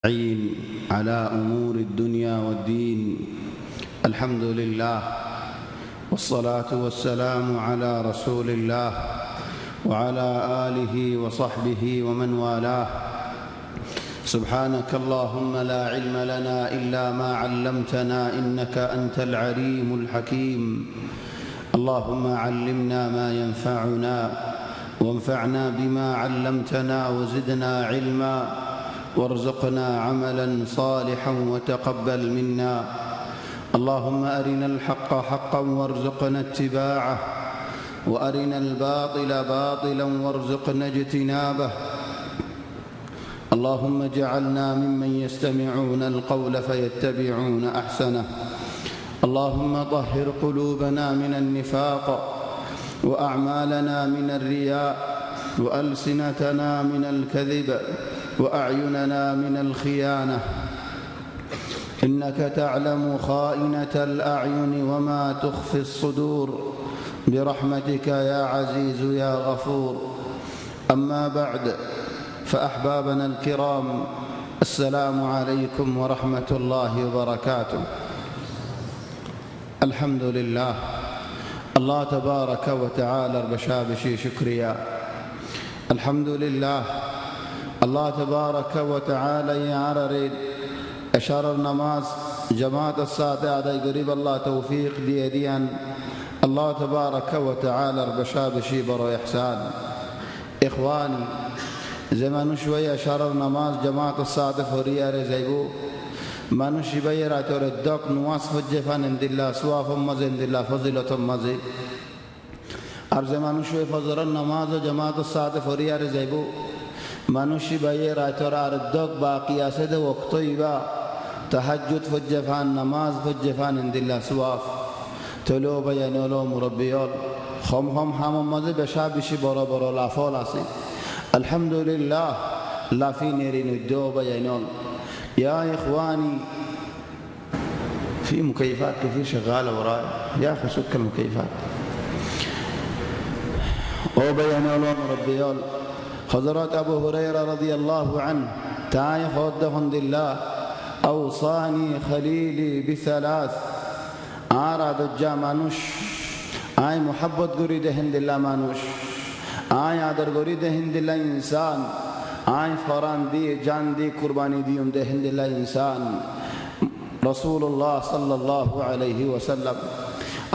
عين على أمور الدنيا والدين. الحمد لله والصلاة والسلام على رسول الله وعلى آله وصحبه ومن والاه. سبحانك اللهم لا علم لنا إلا ما علمتنا إنك أنت العليم الحكيم. اللهم علمنا ما ينفعنا وانفعنا بما علمتنا وزدنا علما وارزقنا عملا صالحا وتقبل منا. اللهم أرنا الحق حقا وارزقنا اتباعه وأرنا الباطل باطلا وارزقنا اجتنابه. اللهم اجعلنا ممن يستمعون القول فيتبعون أحسنه. اللهم طهر قلوبنا من النفاق وأعمالنا من الرياء وألسنتنا من الكذب وأعيننا من الخيانة. إنك تعلم خائنة الأعين وما تخفي الصدور برحمتك يا عزيز يا غفور. أما بعد، فأحبابنا الكرام، السلام عليكم ورحمة الله وبركاته. الحمد لله، الله تبارك وتعالى بشابشي شكريا. الحمد لله، الله تبارك وتعالى يعررد أشار النماز جماعة الساعة عدي قريب الله توفيق ديان الله تبارك وتعالى بشابشي برو إحسان. إخواني، زمان شوية أشار النماز جماعة الساعة فوريا رزيبو মানুষই ভাইয়ে রাতের দক নমাজ হজ্জে ফানেন্দিল্লাহ সোয়াফম মাজেন্দিল্লাহ ফজিলতম মাজে। আর যে মানুষ ওই ফজরের নামাজ ও জামাত সাথে ফরিয়ারে যাইব, মানুষই ভাইয়ে রাতের আর দক বাকি আছে দে ওক্তই বা তাহাজ্জুদ হজ্জে ফান নামাজ হজ্জে ফানেন্দিল্লাহ সোয়াফ তলো ভাইয়া নলো মুরব্বিয়ল হম হম হাম মাঝে বেশা বেশি বড় বড় লাফল আছে। আলহামদুলিল্লাহ লাফি নেরি নদ্য ভাইয়া নল. يا إخواني، في مكيفات كثير شغالة وراي، يا أخي سك المكيفات. وبيان الله ربيال حضرات أبو هريرة رضي الله عنه تعالى خدهم الله أوصاني خليلي بثلاث. أراد الجامانوش آي محبت قريد هند الله مانوش آي عدر قريد هند الله إنسان آئیں فران دی جان دی قربانی دی دے ہند اللہ انسان. رسول اللہ صلی اللہ علیہ وسلم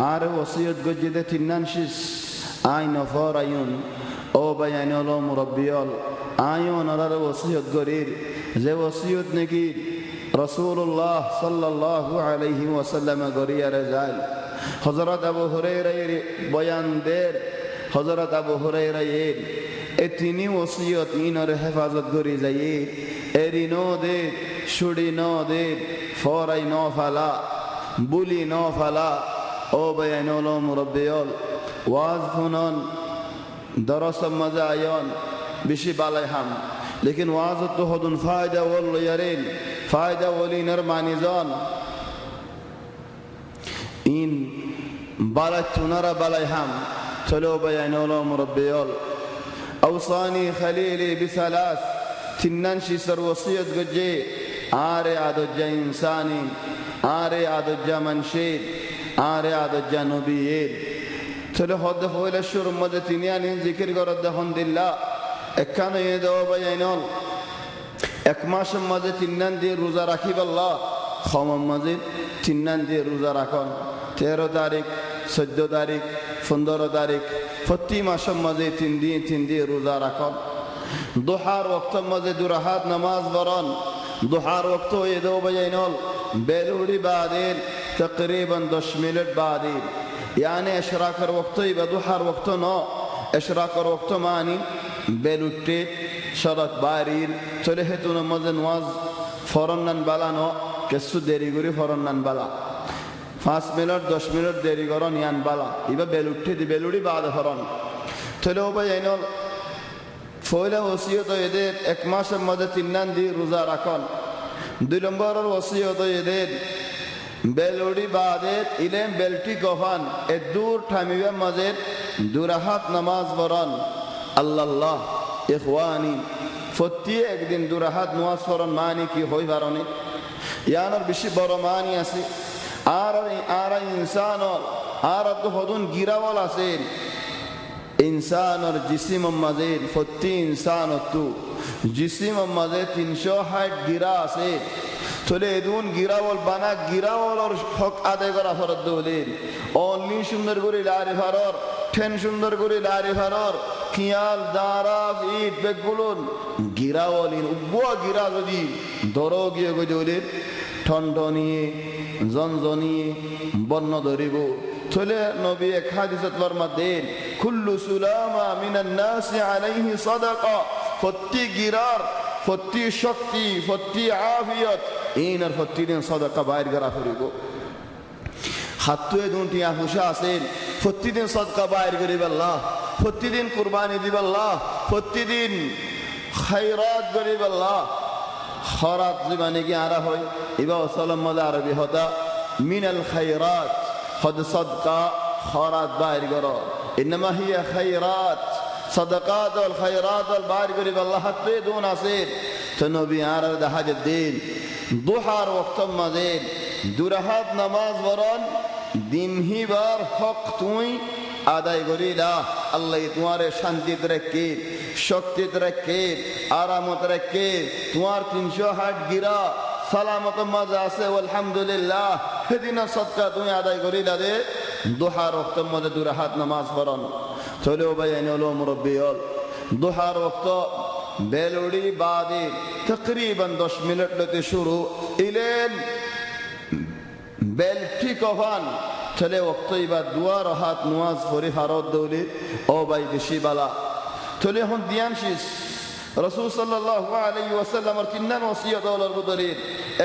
آرے وصیت گجدہ تنانشس آئیں نفور آئین او بیان اللہ مربیال آئین ارار وصیت گریر زی وصیت نگیر رسول اللہ صلی اللہ علیہ وسلم گریر رجال. حضرت ابو حریرہ بیان دیر حضرت ابو حریرہ اتنی وصیت اینر حفاظت گری جایی اری نو دے شڑی نو دے فوری نو فلا بولی نو فلا. او بیانولو مربیال واز کنن درس مزایان بشی بالای هم، لیکن وازت تو خودن فایده ول یارین فایده ولی نرمانیزان این بالای تونر بالای هم. چلو بیانولو مربیال أوصاني خليلي بثلاث تننشي سر وصية قجي آري عدد جا إنساني آري عدد جا منشيد آري عدد جا نبيين. تلو خدفوا إلى الشر مدتنيان ذكر قرد حمد الله اكانو يدو بيانول اكماش مدتنان دي روزا ركيب الله خوام مدت تنان دي روزا ركون 13 تاريخ 14 تاريخ 15 تاريخ فتی ماشم مزه تندی روزا رکن. دوحار وقت مزه درهات نماز بران دوحار وقتو یدو بیانول بلوری بعدين تقريبا 2 منت بعدين يعني اشراق وقتي بدوحار وقتو نو اشراق وقتو ماني بلوتي شرط بارين تلهتون مزه نواز فرنن بالا نو كسو দেরি করে فرنن بالا 5 মিনিট 10 মিনিট দেরি করন ইয়ান বালা ইবা বেলুটে দি বেলুড়ি বাদ হরন তলো বাইনল ফয়লা ওসিয়ত এদের এক মাসের মধ্যে তিননান দি রোজা রাখন. 2 নম্বরের ওসিয়ত এদের বেলুড়ি বাদে ইলেম বেলটি গফান এ দূর ঠামিবে মাঝে দুরাহাত নামাজ পড়ন. আল্লাহ ইখওয়ানি ফতি একদিন দুরাহাত নামাজ পড়ন মানি কি হই পারনি ইয়ানোর বেশি বড় মানি আছে আর ইনসান আর তো হদুন গিরাওয়াল আছেন ইনসানর জিসিম মাঝে ফতি ইনসান তু জিসিম মাঝে 360 গিরা আছে চলে এদুন গিরাওয়াল বানা গিরাওয়ালর হক আদায় করা ফরজ দৌলেন অনলি সুন্দর করে লারি ফারর ঠেন সুন্দর করে লারি ফারর কিয়াল দারাফ ইট বেগুলুন গিরাওয়ালিন উব্বা গিরা যদি দরো গিয়ে গই দৌলেন ঠনঠনিয়ে জনজনিয়ে বন্য ধরিব চলে নবী এক হাদিসত ফরমাতেন কুল্লু সুলামা মিনান নাসি আলাইহি সাদাকা ফতি গিরার ফতি শক্তি ফতি আফিয়ত ইনার ফতি দিন সাদাকা বাইর করা করিব হাতুয়ে দুটি আহুশা আছেন ফতি দিন সাদাকা বাইর করিব আল্লাহ ফতি দিন কুরবানি দিব আল্লাহ ফতি দিন খায়রাত করিব আল্লাহ খরাত জীবনে কি আরা হয় ইবা সালাম মাদা আরবি হতা মিনাল খায়রাত خد صدقة خيرات باير قرار إنما هي خيرات صدقات والخيرات والباير قريب الله حتى دون عصير تنبي عرض حاجة الدين ضحار وقت مزين درهات نماز وران دين هي بار حق توي আদায় করিলা আল্লাহ তোমার শান্তি রাখে শক্তি রাখে আরামত রাখে তোমার 360 গিরা সালামত মজা আছে আলহামদুলিল্লাহ সেদিন সদকা তুমি আদায় করিলা দে দুহার ওয়াক্ত মধ্যে দুরাহাত নামাজ পড়ন চলো ভাই আইনলো মুরব্বি হল দুহার ওয়াক্ত বেলুড়ি বাদে তকরিবান 10 মিনিট লতে শুরু ইলেন বেল ঠিক হন চলে ওয়াক্ত ইবাদ দুয়া রাহাত নামাজ পড়ি ফারদ দৌলি ও ভাই বেশি বালা চলে হন দিয়ানশিস রাসূল সাল্লাল্লাহু আলাইহি ওয়াসাল্লামের তিননান ওসিয়ত হলোর ভিতরে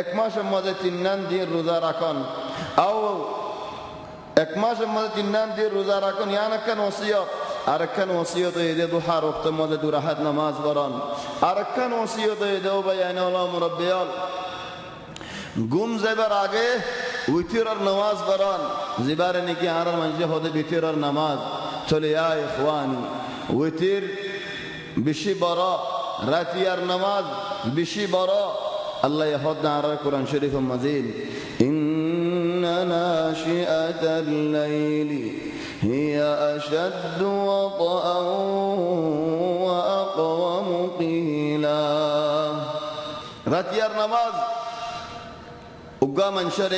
এক মাসের মধ্যে তিননান দিন রোজা রাখুন আও এক মাসের মধ্যে তিননান দিন রোজা রাখুন ইয়ান একখান ওসিয়ত আর একখান ওসিয়ত এই যে দুহার ওয়াক্তের মধ্যে দুরাহাত নামাজ পড়ুন আর একখান ওসিয়ত এই যে বায়ানে হলো মুরব্বিয়াল ঘুম যাবার আগে উইতিরের নামাজ পড়ুন জিবারে নাকি আর মানুষ হতে উইতিরের নামাজ চলে ইয়া ইখওয়ানি উইতির বেশি বড় রাতিয়ার নামাজ বেশি বড় আল্লাহ ইয়াহদনা আর কোরআন শরীফের মাজিদ ইন্না নাশিআতাল লাইলি হিয়া আশাদ্দু ওয়াতাআন ওয়া আকওয়ামু কিলা রাতিয়ার নামাজ উগা মানুষের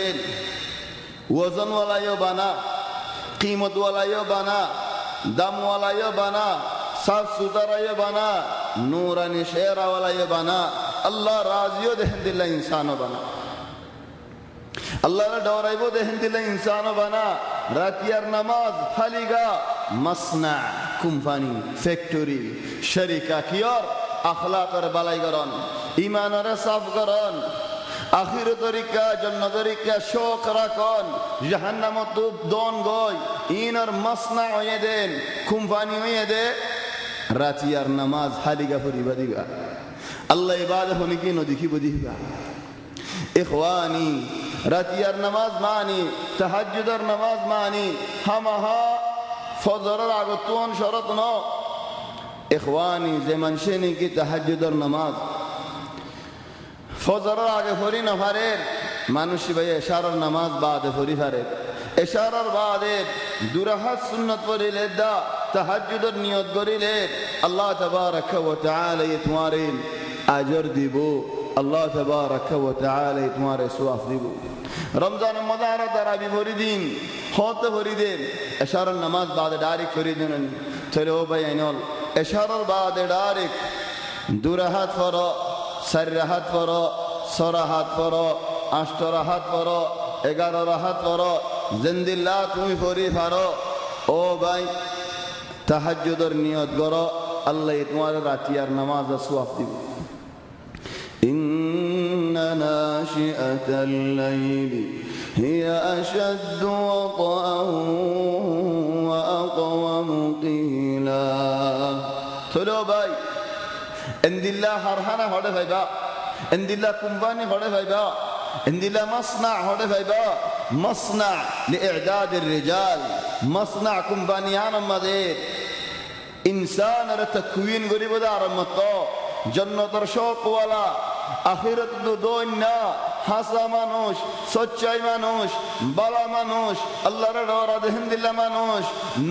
ওজন ওয়ালায়ও বানা কিমত ওয়ালায়ও বানা দাম ওয়ালায়ও বানা साफ सुथरा ये बना नूरानी शेरा वाला ये बना अल्लाह राजियो देहन दिल्ला इंसानो बना अल्लाह डोराइबो देहन दिल्ला इंसानो बना रातियार नमाज फालिगा मसना कुम्फानी फैक्ट्री शरीका कियर अखलाक और बालाई करन ईमान और साफ करन आखिर तरीका जन्नत तरीका शौक राखन जहन्नम तो दोन गय इन और मसना होये देन कुम्फानी होये दे রাতিয়ার নামাজ হালিগা ফরিবা দিবা আল্লাহ ইবাদত হনি কি নদিকি বদিবা ইখওয়ানি রাতিয়ার নামাজ মানি তাহাজ্জুদের নামাজ মানি হামাহা ফজরের আগতুন শরত ন ইখওয়ানি যে মানুষে নাকি তাহাজ্জুদের নামাজ ফজরের আগে পড়ি না পারে মানুষ ভাই ইশারার নামাজ বাদে পড়ি পারে ইশারার বাদে দুরাহাত সুন্নাত পড়িলে দা তাহাজ্জুদের নিয়ত করিলে আল্লাহ তাবারাকা ওয়া তাআলা তোমারে আজর দিব আল্লাহ তাবারাকা ওয়া তাআলা তোমারে সওয়াব দিব রমজানের মধ্যে তারাবি পড়ি দিন হতে পড়ি দেন ইশারার নামাজ বাদে ডাইরেক্ট করে দেন চলো ভাই আইনল ইশারার বাদে ডাইরেক্ট দুরাহাত পড়ো চার রাহাত পড়ো ছয় রাহাত পড়ো 8 রাহাত পড়ো 11 রাহাত পড়ো জিন্দিল্লাহ তুমি পড়ি পারো ও ভাই তাহাজ্জুদের নিয়ত করো আল্লাহ তোমার রাতিয়ার নামাজ সওয়াব দিবে ইন্না নাশিআতাল লাইলি হিয়া আশাদ্দু ওয়াতাআন ওয়া আকওয়ামু কিলা চলো ভাই ইনদিল্লাহ হারহানা হড়ে ভাইবা ইনদিল্লাহ কুম্বানি হড়ে ভাইবা ইনদিল্লাহ মাসনা হড়ে ভাইবা মাসনা লিইعداد الرجال মাসনা কুম্বানিয়ান মাদে इंसान रे तकवीन गरीब दार मतो জান্নাতের শৌকওয়ালা, আখিরাত দোয়না হাসা মানুষ, সচ্চাই মানুষ, বালা মানুষ, আল্লাহর ডরা দেহেন দিলা মানুষ,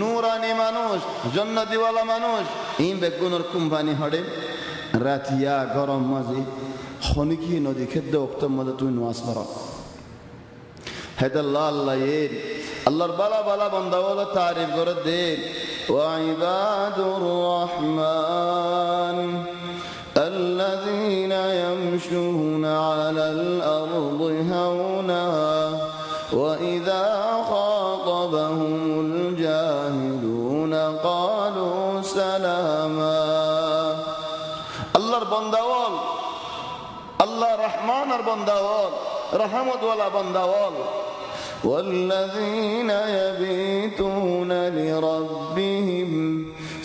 নূরানি মানুষ, জান্নাতিওয়ালা মানুষ, এই বেগুনের কোম্পানি হড়ে রাতিয়া গরম মাঝে হনিকি নদী খেদ্দে অক্তর মধ্যে তুই নামাজ পড়ো। হেদাল্লাহ আল্লাহ এর আল্লাহর বালা বালা বান্দাওয়ালা তারিফ করে দেন। ওয়াইবাদুর রহমান الذين يمشون على الأرض هونا وإذا خاطبهم الجاهلون قالوا سلاما। আল্লাহর বান্দাওয়াল, আল্লাহ রহমানের বান্দাওয়াল, রহমত ওয়ালা বান্দাওয়াল। والذين يبيتون لربهم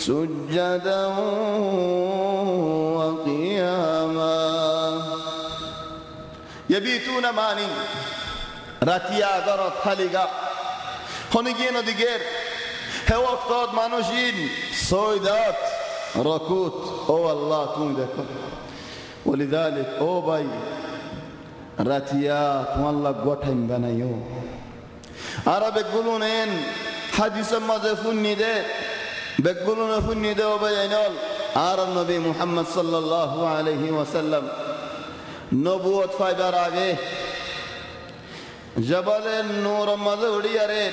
سجدا وقياما। يبيتون ماني রাতিয়া গরত খালিগা হনিগিয়ে নদীগের হে ওয়াক্তত মানুষিন সৈদাত রকুত। ও আল্লাহ তুমি দেখো। ওলিদালিক ও ভাই রাতিয়া তোমার লাগ গোঠাইন বানাইও। আরা বেগুলো নেন হাদিসের মাঝে ফুন্নি দে, বেগুলো নে ফুন্নি দে ও ভাই আইনল। আর নবী মুহাম্মদ সাল্লাল্লাহু আলাইহি ওয়াসাল্লাম নবুয়ত পাইবার আগে জবালে নূর মাঝে উড়িয়ারে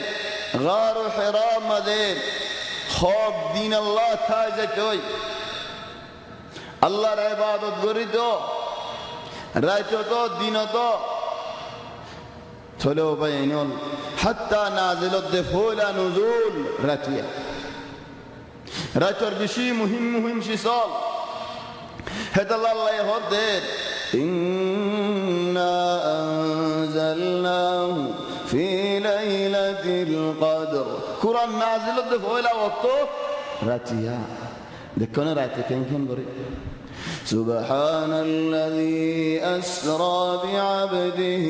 গার হিরা মাঝে হক দিন আল্লাহ থাই যেতই আল্লাহর ইবাদত করি তো রাইতো তো দিন তো থলো বাইনল হাত্তা নাজিলত দেফুলা নুজুল রাতিয়া রাতর বেশি মুহিম শিসল হেদাল্লাহ হদে ইন্না আনজালনাহু ফি লাইলাতিল কদর। কুরআন নাজিলত দেফুলা ওয়াক্ত রাতিয়া দেখুন রাতে কেন করে سبحان الذي أسرى بعبده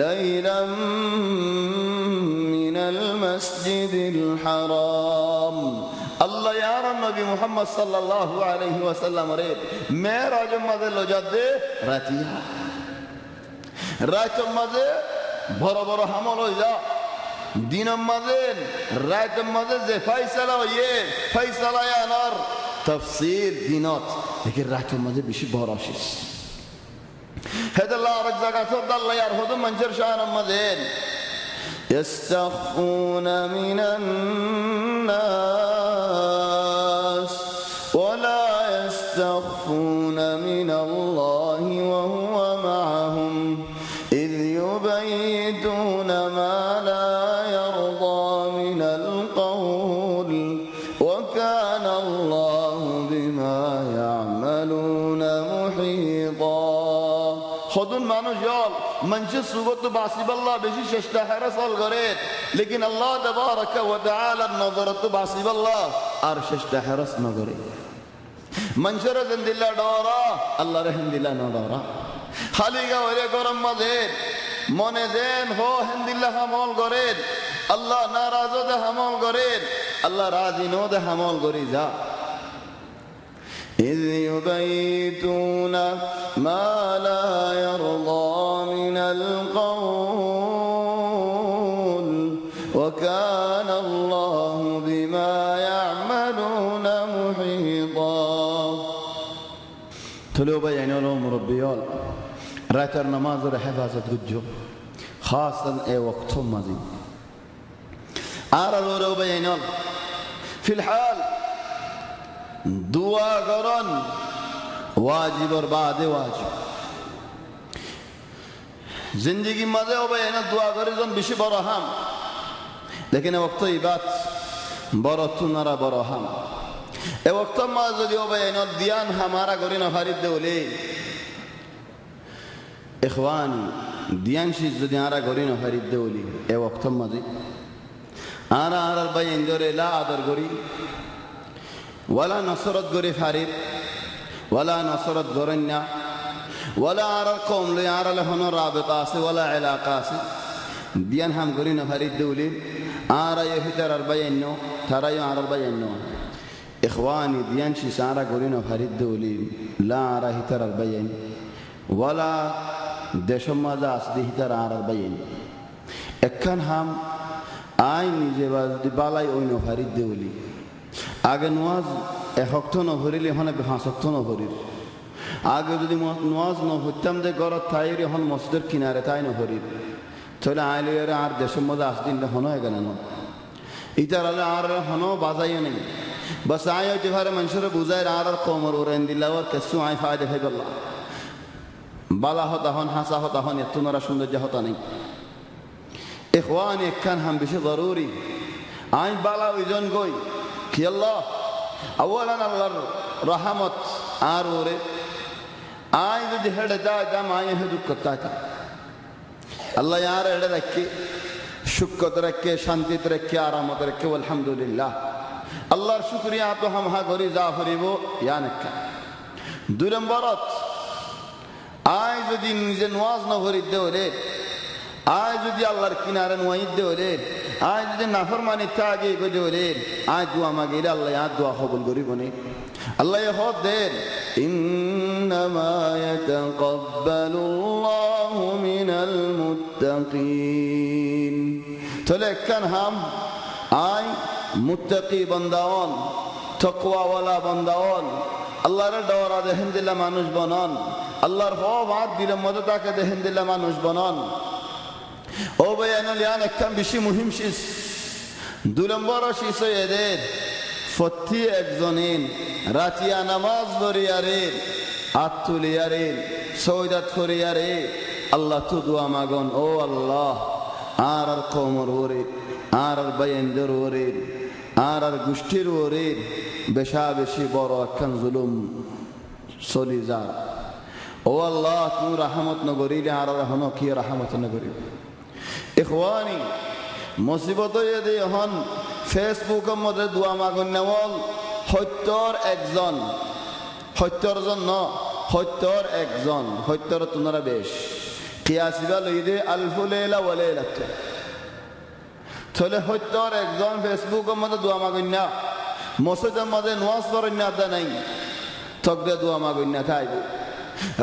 ليلا من المسجد الحرام। الله يا النبي محمد صلى الله عليه وسلم ريد معراج ماذا لجده راتيها رات ماذا برا برا حمل وجا دين ماذا رات ماذا زي فيصلة ويه فيصلة يا نار تفسير دينات لكن راكب ماذا بشي باراشيس هذا الله رجزاك تفضل الله يرفض منجر شان ماذا يستخفون من الناس ولا يستخفون من الله وهو معهم إذ يبيتون ما لا يرضى من القول وكان الله بما يعملون محيطا। خدون মানুষ জল মানুষের সুগত বাসিব আল্লাহ বেশি চেষ্টা হারাসাল করে लेकिन আল্লাহ তাবারাক ওয়া তাআলা নজরত বাসিব আল্লাহ আর চেষ্টা হারাস না করে। মানুষের জিন্দিল্লাহ ডরা আল্লাহ রহমদিল্লাহ না ডরা খালিগা ওরে গরম মাঝে মনে দেন হো হিন্দিল্লাহ আমল করে আল্লাহ নারাজ দে আমল করে আল্লাহ রাজি নো দে আমল করি যা। إذ يبيتون ما لا يرضى من القول وكان الله بما يعملون محيطا। تلو بيان مربيال راتر نماز حفاظت وجه خاصة اي وقت ماضي أرى لو بيان في الحال دعا করন واجب और बाद واجب जिंदगी मजे हो भाई ना दुआ करी जोन बिशी बड़ा हम लेकिन वक्त ये बात बड़ा तू नरा बड़ा हम ए वक्त मजे जो भाई ना दियान हमारा करी ना फारिद देवले इख्वान दियान शीज़ जो दियारा करी ना फारिद देवले ए वक्त मजे आना आना भाई इंजोरे ला आदर करी ولا نصرت غري فاريد ولا نصرت غرنا ولا على القوم لا يرى لهم رابطه ولا علاقه ديان هم غري نفريد دولي ارى يهتر 40 ترى يا 40 إخواني ديانشي سارا قولين وفريد دولي لا راه ترى البين ولا دشم داس دي ترى البين একান হাম আই নিজে বাজদি বালাই ওইনো ফারিদ দেউলি আগে নওয়াজ একক্ত নভরিলে হনে হাসক্ত নভরির আগে যদি নওয়াজ নভরতাম যে গরত থাইরি হন মসজিদের কিনারে তাই নভরির তাহলে আইলের আর দেশের মধ্যে আসদিন হনো এখানে না ইতার আলে আর হনো বাজাইও নেই বাস আই হইতে পারে মানুষের বুঝায় আর কোমর ওরেন দিলা আর কিছু আই ফায়দা খাইবল্লা বালা হতা হন হাসা হতা হন এত নরা সৌন্দর্য হতা নেই إخواني كان هم بشي ضروري عين بالا ويجون قوي كي الله أولا الله رحمت آروري عين ذي هذا دام عين هدو كتاتا الله يار هذا ركّي شكر ركّي شانتي ركّي آرامت ركّي والحمد لله الله شكريا تو هم ها غوري زافري بو يانك دورم برات عين ذي نواز نفريد دولي আজ যদি আল্লাহর কিনারে নওয়াইদ দেওরে আজ যদি নাফরমানি তাগে গজরে আজ দোয়া মাগিলে আল্লাহ আজ দোয়া কবুল করিব নে আল্লাহ হদ দেন ইন্নামা ইয়াতাকাব্বালুল্লাহু মিনাল মুত্তাকিন তলে কান হাম আই মুত্তাকি বান্দাওন তাকওয়া ওয়ালা বান্দাওন আল্লাহর ডরা দেহেন দিলা মানুষ বনন আল্লাহর হব হাত দিলে মদত তাকে দেহেন দিলা মানুষ বনন ও বয়ানুল ইয়ান একখান বেশি মুহিম শিস 2 নম্বর শিস এদের ফতি একজনেন রাতিয়া নামাজ পড়িয়ারে হাত তুলিয়ারে সওদাত করিয়ারে আল্লাহ তো দোয়া মাগন ও আল্লাহ আর কওমর ওরে আর বয়ানদের ওরে আর গোষ্ঠীর ওরে বেশা বেশি বড় একখান জুলুম চলি যা ও আল্লাহ তুমি রহমত নগরিলে আর হন কি রহমত নগরি إخواني মুসিবত যদি হন ফেসবুকের মধ্যে দোয়া মাগুন নেওয়াল 70 একজন 70 জন ন 70 একজন 70 তোমরা বেশ কিয়াসিবা লইদে আলফু লাইলা ওয়া লাইলাত তাহলে 70 একজন ফেসবুকের মধ্যে দোয়া মাগুন না মসজিদের মধ্যে নামাজ পড়েন না দা নাই তকদে দোয়া মাগুন না তাইবে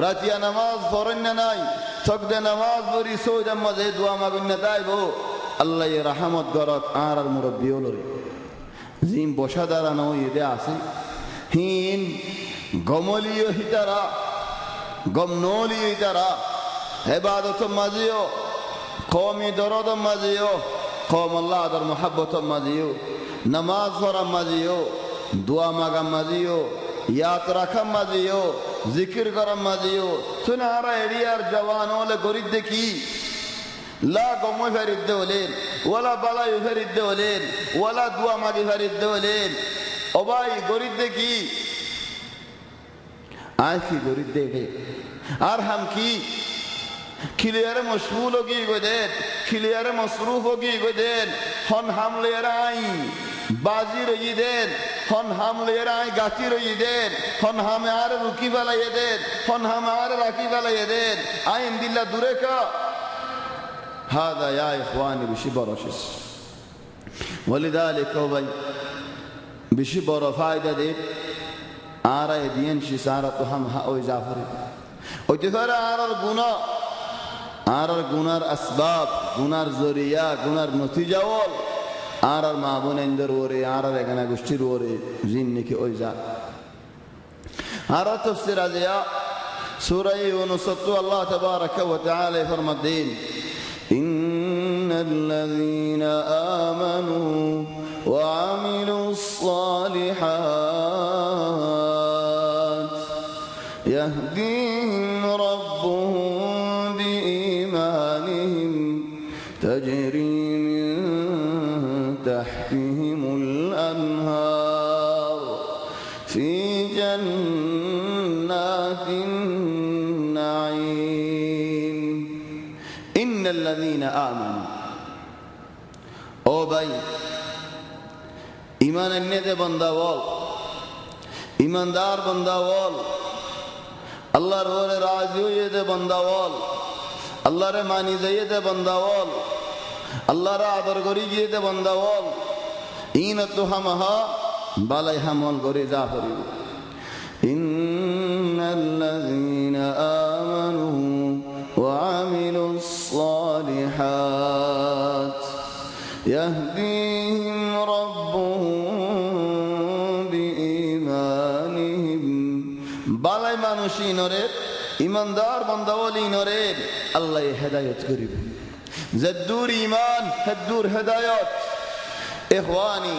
রাতিয়া নামাজ পড়েন না নাই তকদে নামাজ পড়ি সওদার মধ্যে দোয়া মাগুন না তাইবো আল্লাহ রহমত গরত আর মুরব্বি হলরে জিম বসা দাঁড়ানো ইদে আছে হিন গমলিও হিতারা গমনলিও হিতারা ইবাদত মাজিও কওমি দরদ মাজিও কওম আল্লাহ দর মোহাব্বত মাজিও নামাজ পড়া মাজিও দোয়া মাগা মাজিও ইয়াদ রাখা মাজিও জিকির করা মাজিও সুনারা এরিয়ার জওয়ান হলে গরিব দেখি লা গম ফেরিদ দেওলেন ওয়ালা বালাই ফেরিদ দেওলেন ওয়ালা দোয়া মাগি ফেরিদ দেওলেন ও ভাই গরিব দেখি আয় কি গরিব দেখে আর হাম কি খিলিয়ারে মশগুল হোগি গদেন খিলিয়ারে মসরুফ হোগি গদেন হন হামলে রাই বাজি রই দেন হন হামলে রাই গাতি রই দেন হন হামে আর রুকি বালাই দেন হন হামে আর রাকি বালাই দেন আইন দিল্লা দূরে কা هذا يا إخواني بشبر شس ولذلك وبي بشبر فائدة دي آرى يدين شس آرى تهم هؤي زافري وتفر آرى الغنار أسباب غنار زريا غنار نتيجة وال آرى المعبون اندر وري آرى رغنا گشتر وري زينك اويزا آرى تفسير هذا سورة يونس الله تبارك وتعالى فرمدين إن الذين آمنوا وعملوا الصالحات يهديهم ربهم بإيمانهم تجري من تحتهم الأنهار في جنات النعيم إن الذين آمنوا أو باي إيمان النده بنداوال إيمان دار بنداوال الله رور راضي يده بنداوال الله ره ماني زيده بنداوال الله را آدر گری يده بنداوال این تو همها বালাই হামল করে যা করিব ইন্নাল্লাযীনা আমানু ওয়া আমিলুস সালিহাত ইয়াহদিহিম রাব্বুহুম বিঈমানিহিম বালাই মানুষই নরে ইমানদার বান্দাওয়ালি নরে আল্লাহ হেদায়েত করিব জদ্দুর ঈমান হেদ্দুর হেদায়েত ইখওয়ানি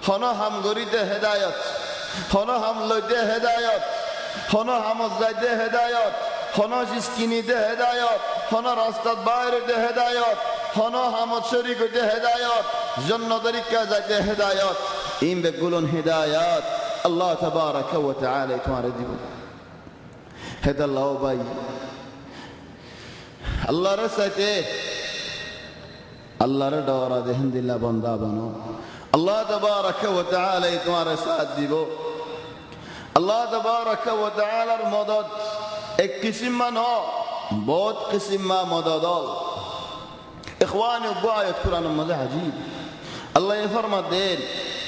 হনো হাম গরিতে হেদায়েত হনো হাম লইতে হেদায়েত হনো হাম যাইতে হেদায়েত হনো জিসকিনিতে হেদায়েত হনো রাস্তাত বাইরেতে হেদায়েত হনো হাম শরীকতে হেদায়েত জান্নাতরিকা যাইতে হেদায়েত ইম বেগুলন হেদায়েত আল্লাহ তাবারাকা ওয়া তাআলা তোমারে দিব হেদাল্লাহ ভাই আল্লাহর সাথে আল্লাহর ডরা দেহন দিল্লা বান্দা বানো আল্লাহ তাবারাকা ওয়া তাআলা তোমারে সাথ দিব আল্লাহ তাবারাকা ওয়া তাআলার মদদ এক কিসম মানো বহুত কিসম মা মদদ ইখওয়ানি আয়াত কুরআন মধ্যে আজীব আল্লাহ ফরমাতেন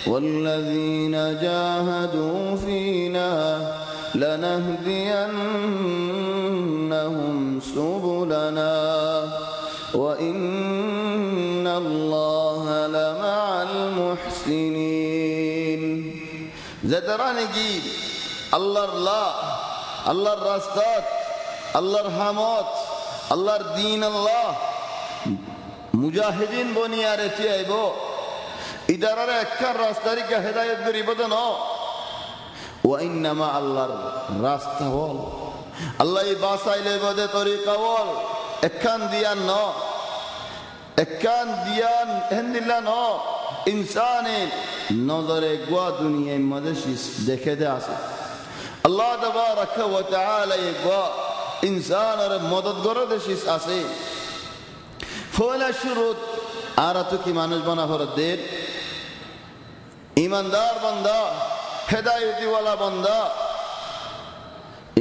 والذين جاهدوا فينا لنهدينهم سبلنا وإن الله لمع المحسنين زدرانجي الله الراستات الله الرحمات الله الدين الله মুজাহিদিন বনিয়ারে চাইব ইদারারে একখান রাস্তারিকা হেদায়েত করিব তো না ওয়া ইন্নামা আল্লাহর রাস্তা বল আল্লাহ বাসাইলে বদে তরিকা বল একখান দিয়ান ন একখান দিয়ান হেন্দিল্লা ন ইনসানে নজরে গোয়া দুনিয়ার মধ্যে দেখে দে আছে আল্লাহ তাবারাকা ওয়া তাআলা গোয়া ইনসানের মদত করে দেশিস আছে ফলা শুরুত আর তো কি মানুষ বানা ফরদের ইমানদার বান্দা হেদায়েতি ওয়ালা বান্দা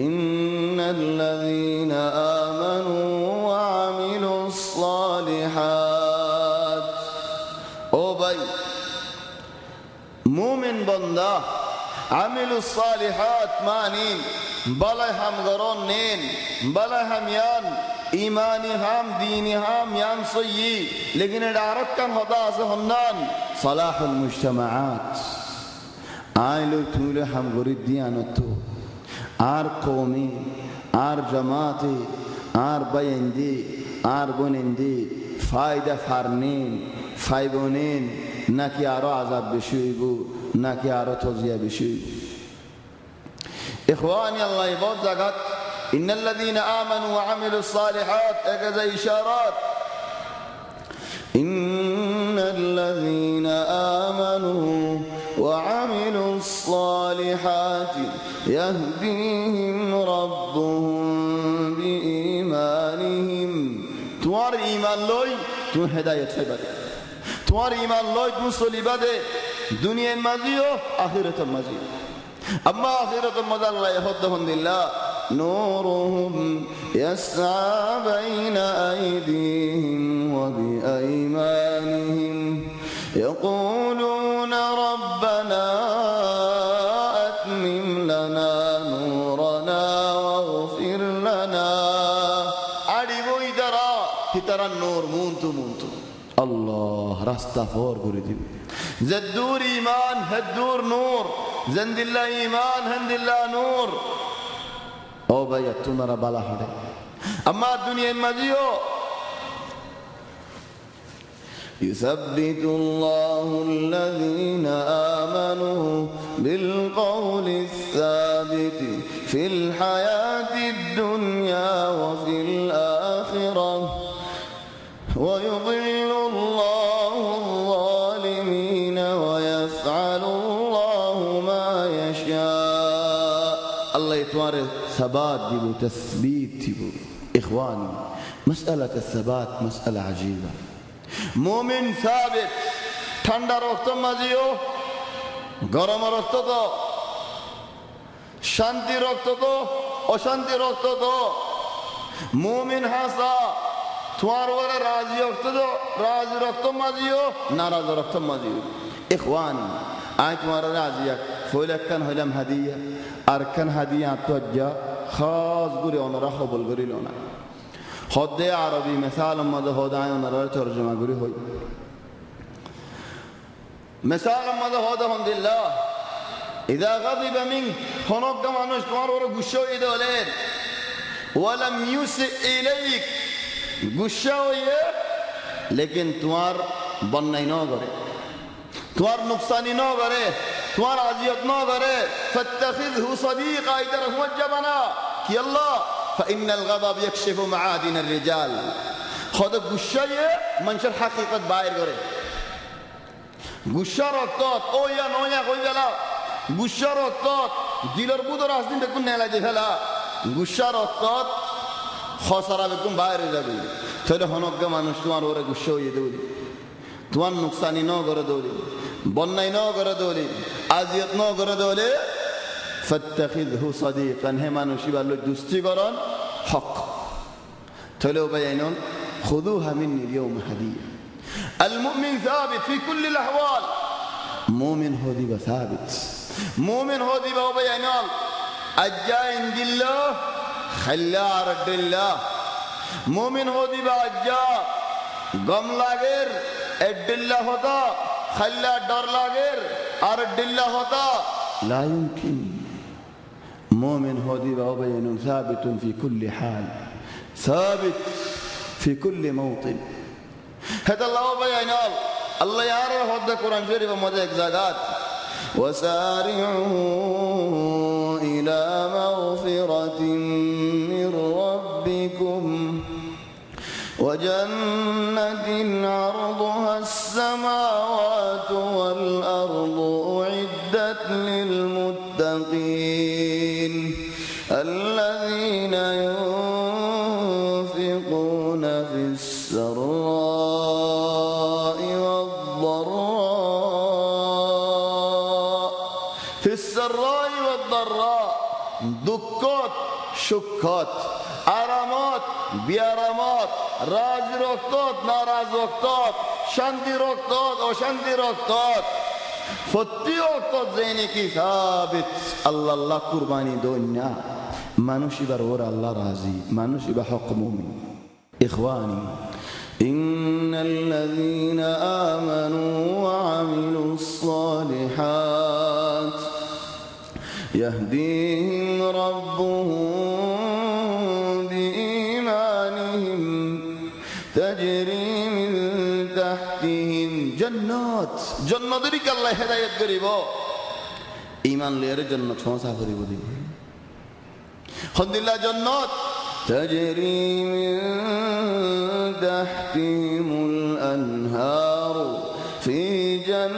ইন্নাল্লাযীনা আমানু ওয়া আমিলুস সালিহাত ও ভাই মুমিন বান্দা আমিলুস সালিহাত মানিন বালাই হাম গরন নেন বালাই হাম ইয়ান إيماني هم ديني هم ينصي لكن العرب كان هذا هنان صلاح المجتمعات آيلو تولي هم غريب ديانتو آر قومي آر جماعتي آر بيندي آر بنندي فايدة فرنين فايبونين ناكي آرو عذاب بشويبو ناكي آرو توزيع بشويبو إخواني الله يبوت زكاة إن الذين آمنوا وعملوا الصالحات أكذا إشارات إن الذين آمنوا وعملوا الصالحات يهديهم ربهم بإيمانهم توار إيمان لوي تون هداية فبده توار إيمان لوي تون صليبده دنيا المزيو آخرة المزيو أما آخرة المزيو الله يهدهم لله نورهم يسعى بين أيديهم وبأيمانهم يقولون ربنا أتمم لنا نورنا واغفر لنا أريبو إدرا هترى النور مونتو الله راستفور قردي زدور إيمان هدور نور زند الله إيمان هند الله نور او بھائی تمہارا بالا ہڑے اما دنیا مزیو يثبت الله الذين آمنوا بالقول الثابت في الحياة الدنيا وفي الآخرة ويضل الله الظالمين ويفعل الله ما يشاء الله يتوارث ثبات ديبو تثبيت ديبو إخواني مسألة الثبات مسألة عجيبة مؤمن ثابت ঠান্ডা রক্ত মাঝিও গরম রক্ত তো শান্তি রক্ত তো অশান্তি রক্ত তো মুমিন হাসা তোমার ওরে রাজি রক্ত তো রাজি রক্ত মাঝিও নারাজ রক্ত মাঝিও ইখওয়ানি آي تمارا راضيك فولك كان هلم هدية أركان هدية توجه خاص قولي ونرا خبل قولي لنا خدي عربي مثال ماذا هداي ونرا ترجمة قولي هوي مثال ماذا هذا الحمد لله إذا غضب منك هناك مانوش تمار ورا غشوا يدولين ولم يسئ إليك غشوا लेकिन तुम्हार बनना ही ना करे तुम्हार नुकसानी ना करे तुम्हार आजियत ना करे फत्तखिज़हु सदीक़ा इधर मुवज्जह बना कि अल्लाह فإن الغضب يكشف معادن الرجال खुद गुस्सा ये मंशर हकीकत बाहर करे गुस्सा रखत ओ या नोया कोई गला गुस्सा रखत दिलर बुदर आस्तीन देखुन नेला जेफला गुस्सा रखत खसरा बेकुन बाहर जाबी তাহলে হনজ্ঞ মানুষ তোমার ওরে গুসা হয়ে দৌড়ি তোমার নুকসানি ন করে দৌড়ি বন্যাই ন করে দৌড়ি আজিয়ত ন করে দৌড়ে ফাত্তাখিযহু সাদীকান হে মানুষ ইবাল দুস্তি করন হক তাহলে বায়াইনুন খুযুহা মিন্নি اليوم হাদিয়া المؤمن ثابت في كل الاحوال مؤمن هودي ثابت مؤمن هودي বায়াইনুন আজ্জা ইনদিল্লাহ খাল্লা আরদিল্লাহ मोमिन हो दी बाजा गम लागेर एडिल्ला होता खल्ला डर लागेर और डिल्ला होता ला يمكن मोमिन हो दी बाबा ثابت في كل حال ثابت في كل موطن هذا الله بينال الله يعرف هذا القرآن الشريف ماذا إجازات وسارعوا إلى مغفرة من ربكم وجنة عرضها السماوات والأرض أعدت للمتقين الذين ينفقون في السراء والضراء في السراء والضراء دكات شكات আরামত বিয়ারামত রাজ রক্তত নারাজ রক্তত শান্তি রক্তত অশান্তি রক্তত সত্যি রক্তত জেনে কি সাবিত আল্লাহ আল্লাহ কুরবানি দুনিয়া মানুষ ইবার ওর আল্লাহ রাজি মানুষ ইবা হক মুমিন ইখওয়ানি إن الذين آمنوا وعملوا الصالحات يهديهم ربهم تجري من تحتهم جنات جنات ريك الله هدايت قريبا إيمان لير جنات فانسا قريبا دي الحمد لله جنات تجري من تحتهم الأنهار في جنات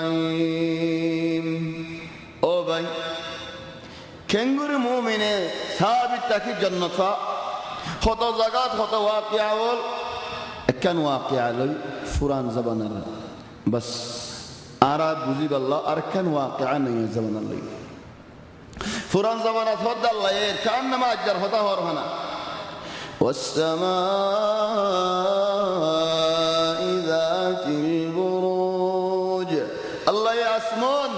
النعيم أو باي كنغور مؤمنة ثابت تاكي جنة خطو زكاة خطو واقع أول كان واقع لي فران زبان الله بس أراد بزيب الله أركان واقعا نيا زبان الله فران زبان تفضل الله كأنما أجر خطو ورهنا والسماء ذات البروج الله يا أسمان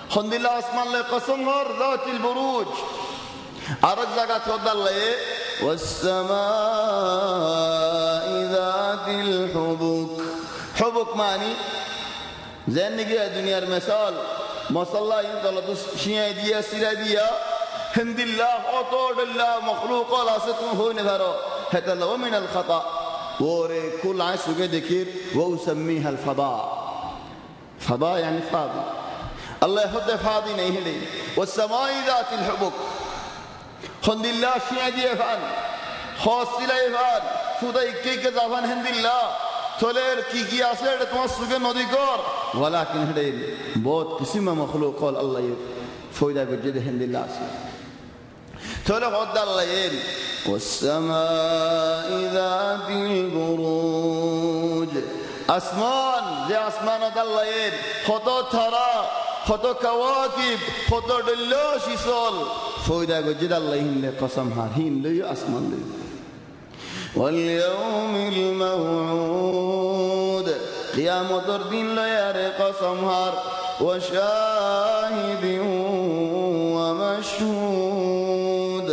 الحمد لله أسمان لي قسم ذات البروج أرد زكاة تفضل الله والسماء ذات الحبك حبك معني زين نجي الدنيا المثال ما صلى الله ينقل شيء ديا سيرة ديا هند الله أطول الله مخلوق لا ستون هو نفره هذا لو من الخطأ وري كل عيس ذكر وأسميها الفضاء فضاء يعني فاضي الله يحط فاضي نهلي والسماء ذات الحبك هند الله شيء ديا فان خاص لا يفعل فودا إكيك زافان هند الله تولر كي أسير تمسك نوديكور ولكن هذا बहुत किसी में मखलूक कौल अल्लाह ये फ़ायदा बजद हिंदिल्ला से تولر خد الله ये والسماء ذات البروج أسمان ذي أسمان الله ये خدا ثرى خدا كواكب خدا دلش يسول फ़ायदा बजद الله हिंदे कसम हार हिंदे ये أسمان दे واليوم الموعود কিয়ামতের দিন লয়ারে কসম হার ওয়া শাহিদিন ওয়া মাশহুদ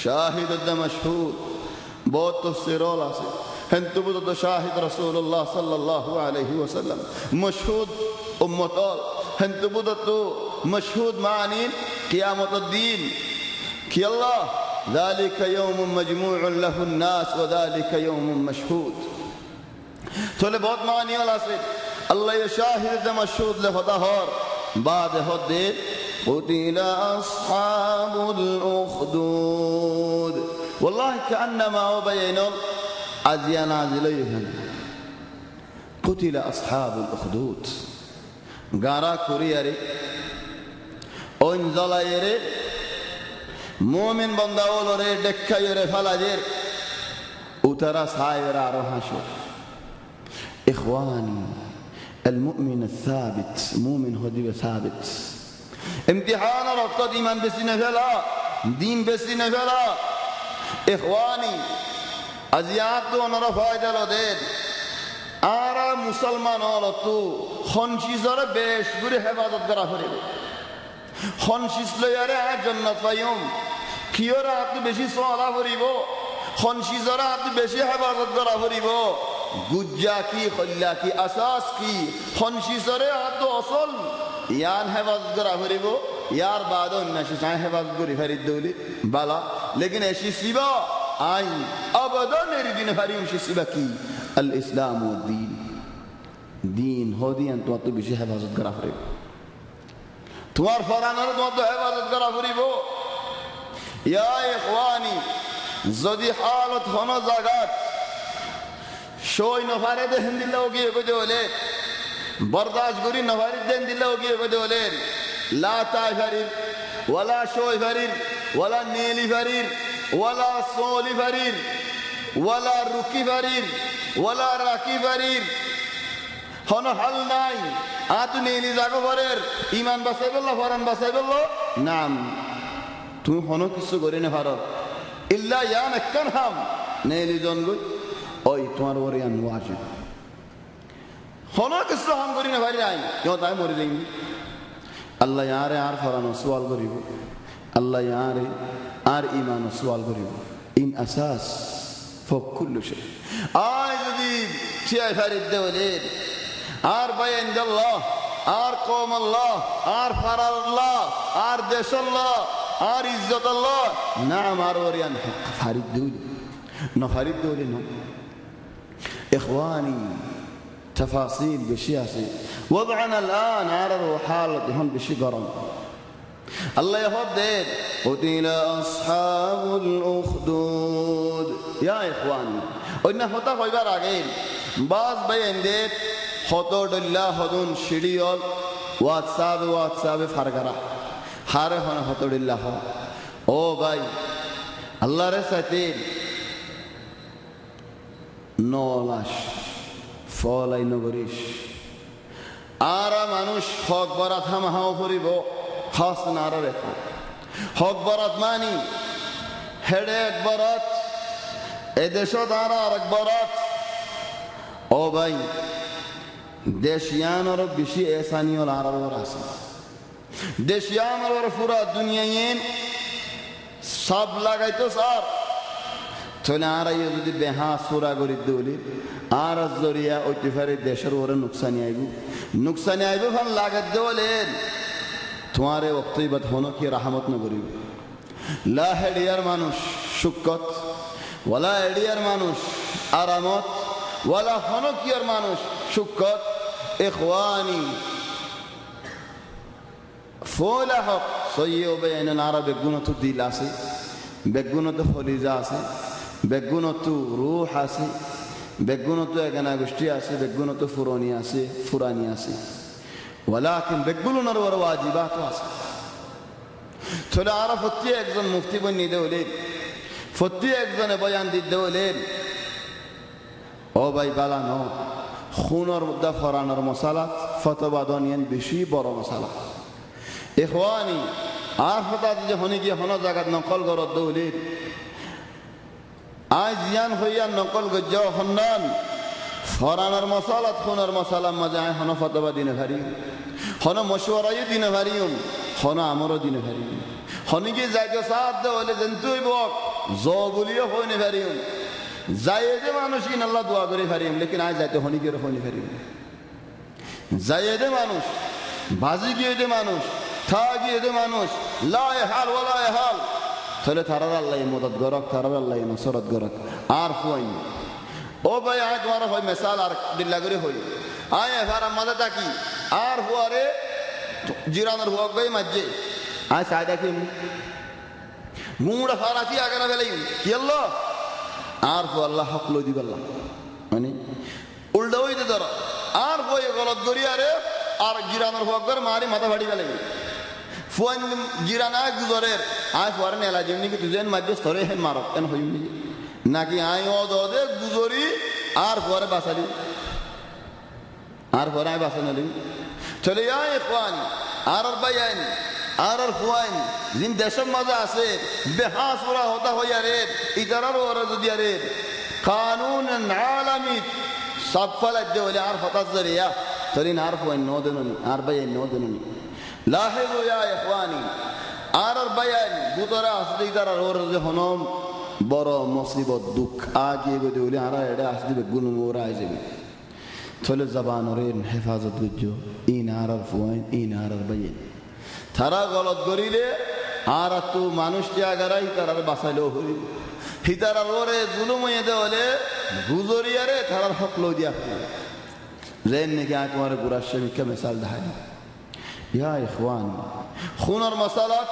শাহিদ ওয়া মাশহুদ বহুত তাফসীর আছে হেন্তু বুঝত শাহিদ রাসূলুল্লাহ সাল্লাল্লাহু আলাইহি ওয়াসাল্লাম মাশহুদ উম্মত হেন্তু বুঝত মাশহুদ মানে কিয়ামতের দিন কি আল্লাহ ذلك يوم مجموع له الناس وذلك يوم مشهود تولي बहुत मानी वाला से अल्लाह ये शाहिद मशहूद ले होता हर बाद होते قتل أصحاب الأخدود والله كأنما وبينهم أزيان عزليهم قتل أصحاب الأخدود غارا كورياري أنزلايري مومن بنداولوري دكايري فلاجير وترى صاير عروهاشو إخواني المؤمن الثابت مؤمن هدي ثابت امتحان ربط إيمان بسنة فلا دين بسنة فلا إخواني أزياد دون رفايد لدين آرا مسلمان أولتو خنشيزار بيش بري حفاظت غرافري خنشيز لياري جنة فيوم كيورا عبد بشي سوالا فريبو خنشيزار عبد بشي حفاظت غرافري بو গুজ্জা কি খল্লা কি আসাস কি খনশিসরে আদ আসল ইয়ান হেফাজত করা হরিব ইয়ার বাদ অন্যাসি চাই হেফাজত করি ফারিদ দৌলি বালা লেকিন এসি সিবা আইন আবাদান এরিদিন হারিম সিবা কি আল ইসলাম ও দ্বীন দ্বীন হদিয়ান তোমার তো বেশি হেফাজত করা হরিব তোমার ফরানোর তোমার তো হেফাজত করা হরিব ইয়া ইখওয়ানি যদি হালত হন জাগাত شوي نفارد هند الله وجيه بدولين برداشت قرين نفارد هند الله وجيه بدولين لا تاي فرير ولا شوي فرير ولا نيلي فرير ولا صولي فرير ولا ركي فرير ولا راكي فرير هنا حل ناي آتو نيلي زاكو فرير إيمان بسيب الله فران بسيب الله نعم تو هنا كسو قرين فرار إلا يانك كنهم نيلي جنگو ওই তোমার ওরে আন ওয়াজিব হনো কিছু হাম করি না ভাই আই কেউ তাই মরে যাই আল্লাহ ইয়ারে আর ফরানো সওয়াল করিব আল্লাহ ইয়ারে আর ঈমান সওয়াল করিব ইন আসাস ফক কুল্লু শাই আই যদি চিয়াই ফারিদ দেওলে আর বাইন আল্লাহ আর কওম আল্লাহ আর ফারার আল্লাহ আর দেশ আল্লাহ আর ইজ্জত আল্লাহ না আমার ওরে আন ফারিদ দেওলে না ফারিদ দেওলে না إخواني تفاصيل بشياسي وضعنا الآن عرض حالة هم بشي قرم الله يفضل قتل أصحاب الأخدود يا إخواني وإنه هتا خيبار عقيل بعض بيان ديت خطور الله خدون شريول واتساب فرقرا حاره هنا خطور الله او باي الله رساتين নলাশ ফলাই নগরীশ আরা মানুষ হক বরাত হামাহাও ফুরিব খাস নারা রেখো হক বরাত মানি হেডে এক বরাত এদেশত আর এক বরাত ও ভাই দেশিয়ানর বেশি এসানিয়ল আরবর আছে দেশিয়ানর পুরা দুনিয়ায় সব লাগাইতো স্যার চলে আর যদি বেহা সুরা করি দৌলি আর জরিয়া ওইটিফারে দেশের ওরে নুকসানি আইব ভাল লাগাত দেওয়ালেন তোমারে অক্তইবাদ হনো কি রাহমত না করিব লা হেডিয়ার মানুষ সুকত ওয়ালা এডিয়ার মানুষ আরামত ওয়ালা হনো কিয়ার মানুষ সুকত ইখওয়ানি ফোলা হক সইয়ে বেইন আরব বেগুনত দিল আছে বেগুনত ফলিজা আছে বেগুনত রূহ আছে বেগুনত এগানা গোষ্ঠী আছে বেগুনত ফুরানি আছে ওয়ালাকিন বেগুনের ওর ওয়াজিবাত আছে চলে আর ফতি একজন মুফতি বনি দেওলেন ফতি একজনে বয়ান দিদেওলেন ও ভাই বালানো খুনের মধ্যে ফরানোর মশালা ফতোয়া দনিয়েন বেশি বড় মশালা ইখওয়ানি আর হঠাৎ যে হনি গিয়ে হন জায়গা নকল গরত দৌলির আজ জিয়ান হইয়া নকল গজ্জাও হন্নান ফরানার মশালাত খুনার মশালার মাঝে আয় হন ফতবা দিনে ভারি হন মশওয়ারাই দিনে ভারিউম হন আমারও দিনে ভারিউম হনিকে যাইতে সাথ দেওয়ালে জেন্তুই বক জ বলিও হইনে ভারিউম যাইদে মানুষ কিন আল্লাহ দোয়া করে ভারিউম লেকিন আয় যাইতে হনিকের হইনে ভারিউম যাইদে মানুষ বাজি গিয়ে দে মানুষ থা গিয়ে দে মানুষ লাই হাল ওলা হাল তাহলে তারার আল্লাহ মদত গরক তারার আল্লাহ নসরত গরক আর ফুয়াইনি ও ভাই আয় তোমার হয় মেসাল আর দিল্লা করে হই আয় এবার মাঝে থাকি আর হুয়ারে জিরানোর হুয়াক ভাই মাঝে আয় চাই দেখি মুড়া ফারাসি আগানা বেলাই কি আল্লাহ আর হু আল্লাহ হক লই দিবাল্লাহ মানে উল্টা হইতে ধর আর বই গলত করি আরে আর জিরানোর হুয়াক করে মারি মাথা ফাটি বেলাই ফুয়ান জিরানা গুজরের আয় ফুয়ারে নেলা যেমনি কি তুজেন মাঝে স্তরে হেন মারক কেন হইনি নাকি আই অদে গুজরি আর পরে বাঁচালি আর পরে আয় বাঁচানো দিন চলে আয় খোয়ান আর বাইন আর ফুয়াইন যিন দেশের মাঝে আছে বেহাস ওরা হতা হইয়া রে ইতারার ওরা যদি আরে কানুন আলামী সব ফলাদ্য হলে আর হতাশ জরিয়া তরিন আর ফুয়াইন নো দেনুনি আর বাইন নো দেনুনি লাহেবু ইয়া ইখওয়ানি আর বাইন বুতরা আসলে ইতারার ওরা যে হনম বড় মুসিবত দুঃখ আগে গদে হলে আর এটা আসবে গুণ মোরা যাবে চলে জবানরের হেফাজত গুজো ইন আর ফুয়াইন ইন আর বাইন তারা গলত করিলে আর তো মানুষটি আগারাই তারা বাঁচাইলেও হইল হিতারা ওরে জুলুম হইতে হলে গুজরিয়ারে তারার হক লো দিয়া যেন নাকি আয় তোমার গুড়ার শ্রমিককে মেসাল দেখায় ইয়া ইখওয়ান খুনের মশালাত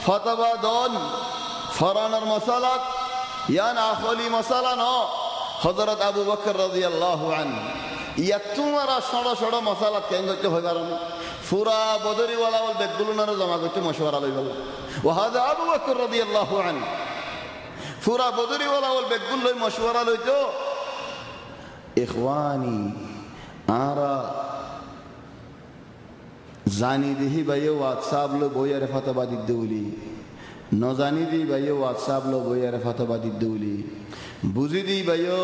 ফতবা দন ফরানার মশালাত ইয়ান আখলি মশালা ন হযরত আবু বকর রাদিয়াল্লাহু আনহু ইয়া তোমারা সড় সড় মশালাত কেন করতে হয় কারণ পুরা বদরি ওয়ালা ওয়াল বেগুলনারে জমা করতে মশওয়ারা লইল ওয়া হাদা আবু বকর রাদিয়াল্লাহু আনহু পুরা বদরি ওয়ালা ওয়াল বেগুল লই মশওয়ারা লইতো ইখওয়ানি আরা জানি দিহি ভাইও হোয়াটসঅ্যাপ লো বইয়ারে ফতবা দিতে বলি ন জানি দি ভাইও হোয়াটসঅ্যাপ লো বইয়ারে ফতবা দিতে বলি বুঝি দি ভাইও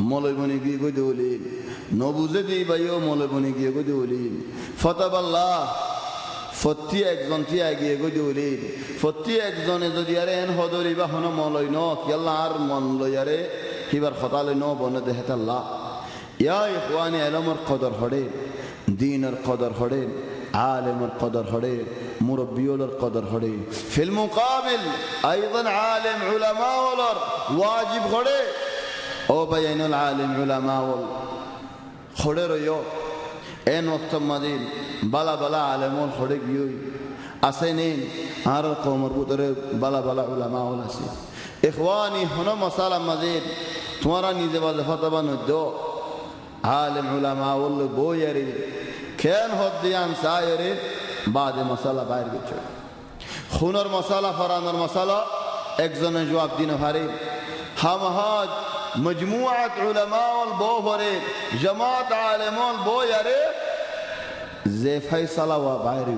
মলয়মণি গিয়ে গই দেউলি ন বুঝে দি ভাইও মলয়মণি গিয়ে গই দেউলি ফতবাল্লাহ ফতি একজন তিয়া গিয়ে গই দেউলি ফতি একজনে যদি আরে এন হদরি বা হন মলয় ন কি আল্লাহ আর মন লইয়ারে হিবার ফতালে ন বনে দেহতাল্লাহ ইয়া ইখওয়ানি ইলমের কদর হড়ে দ্বীনের কদর হড়ে আলেমের কদর হড়ে মুরব্বিয়ুলের কদর হড়ে ফিল মুকাবিল আইদান আলেম উলামাউলর ওয়াজিব হড়ে ও বাইনুল আলেম উলামাউল হড়ে রইও এন ওয়াক্ত মাদিন বালা বালা আলেমুল হড়ে গিয়ই আছে নেন আর কওমের ভিতরে বালা বালা উলামাউল আছে ইখওয়ানি হন মাসালা মাজিদ তোমারা নিজে বাজে ফতবা নদ্য আলেম উলামাউল বইয়ারি কেন হদ্দিয়ান সায়রে বাদে মশালা বাইর গেছে খুনের মশালা ফরানোর মশালা একজনের জবাব দিন হারে হামহাজ মজমুআত উলামাউল বহরে জামাত আলেমুল বইয়ারে যে ফয়সালা ওয়া বাইরে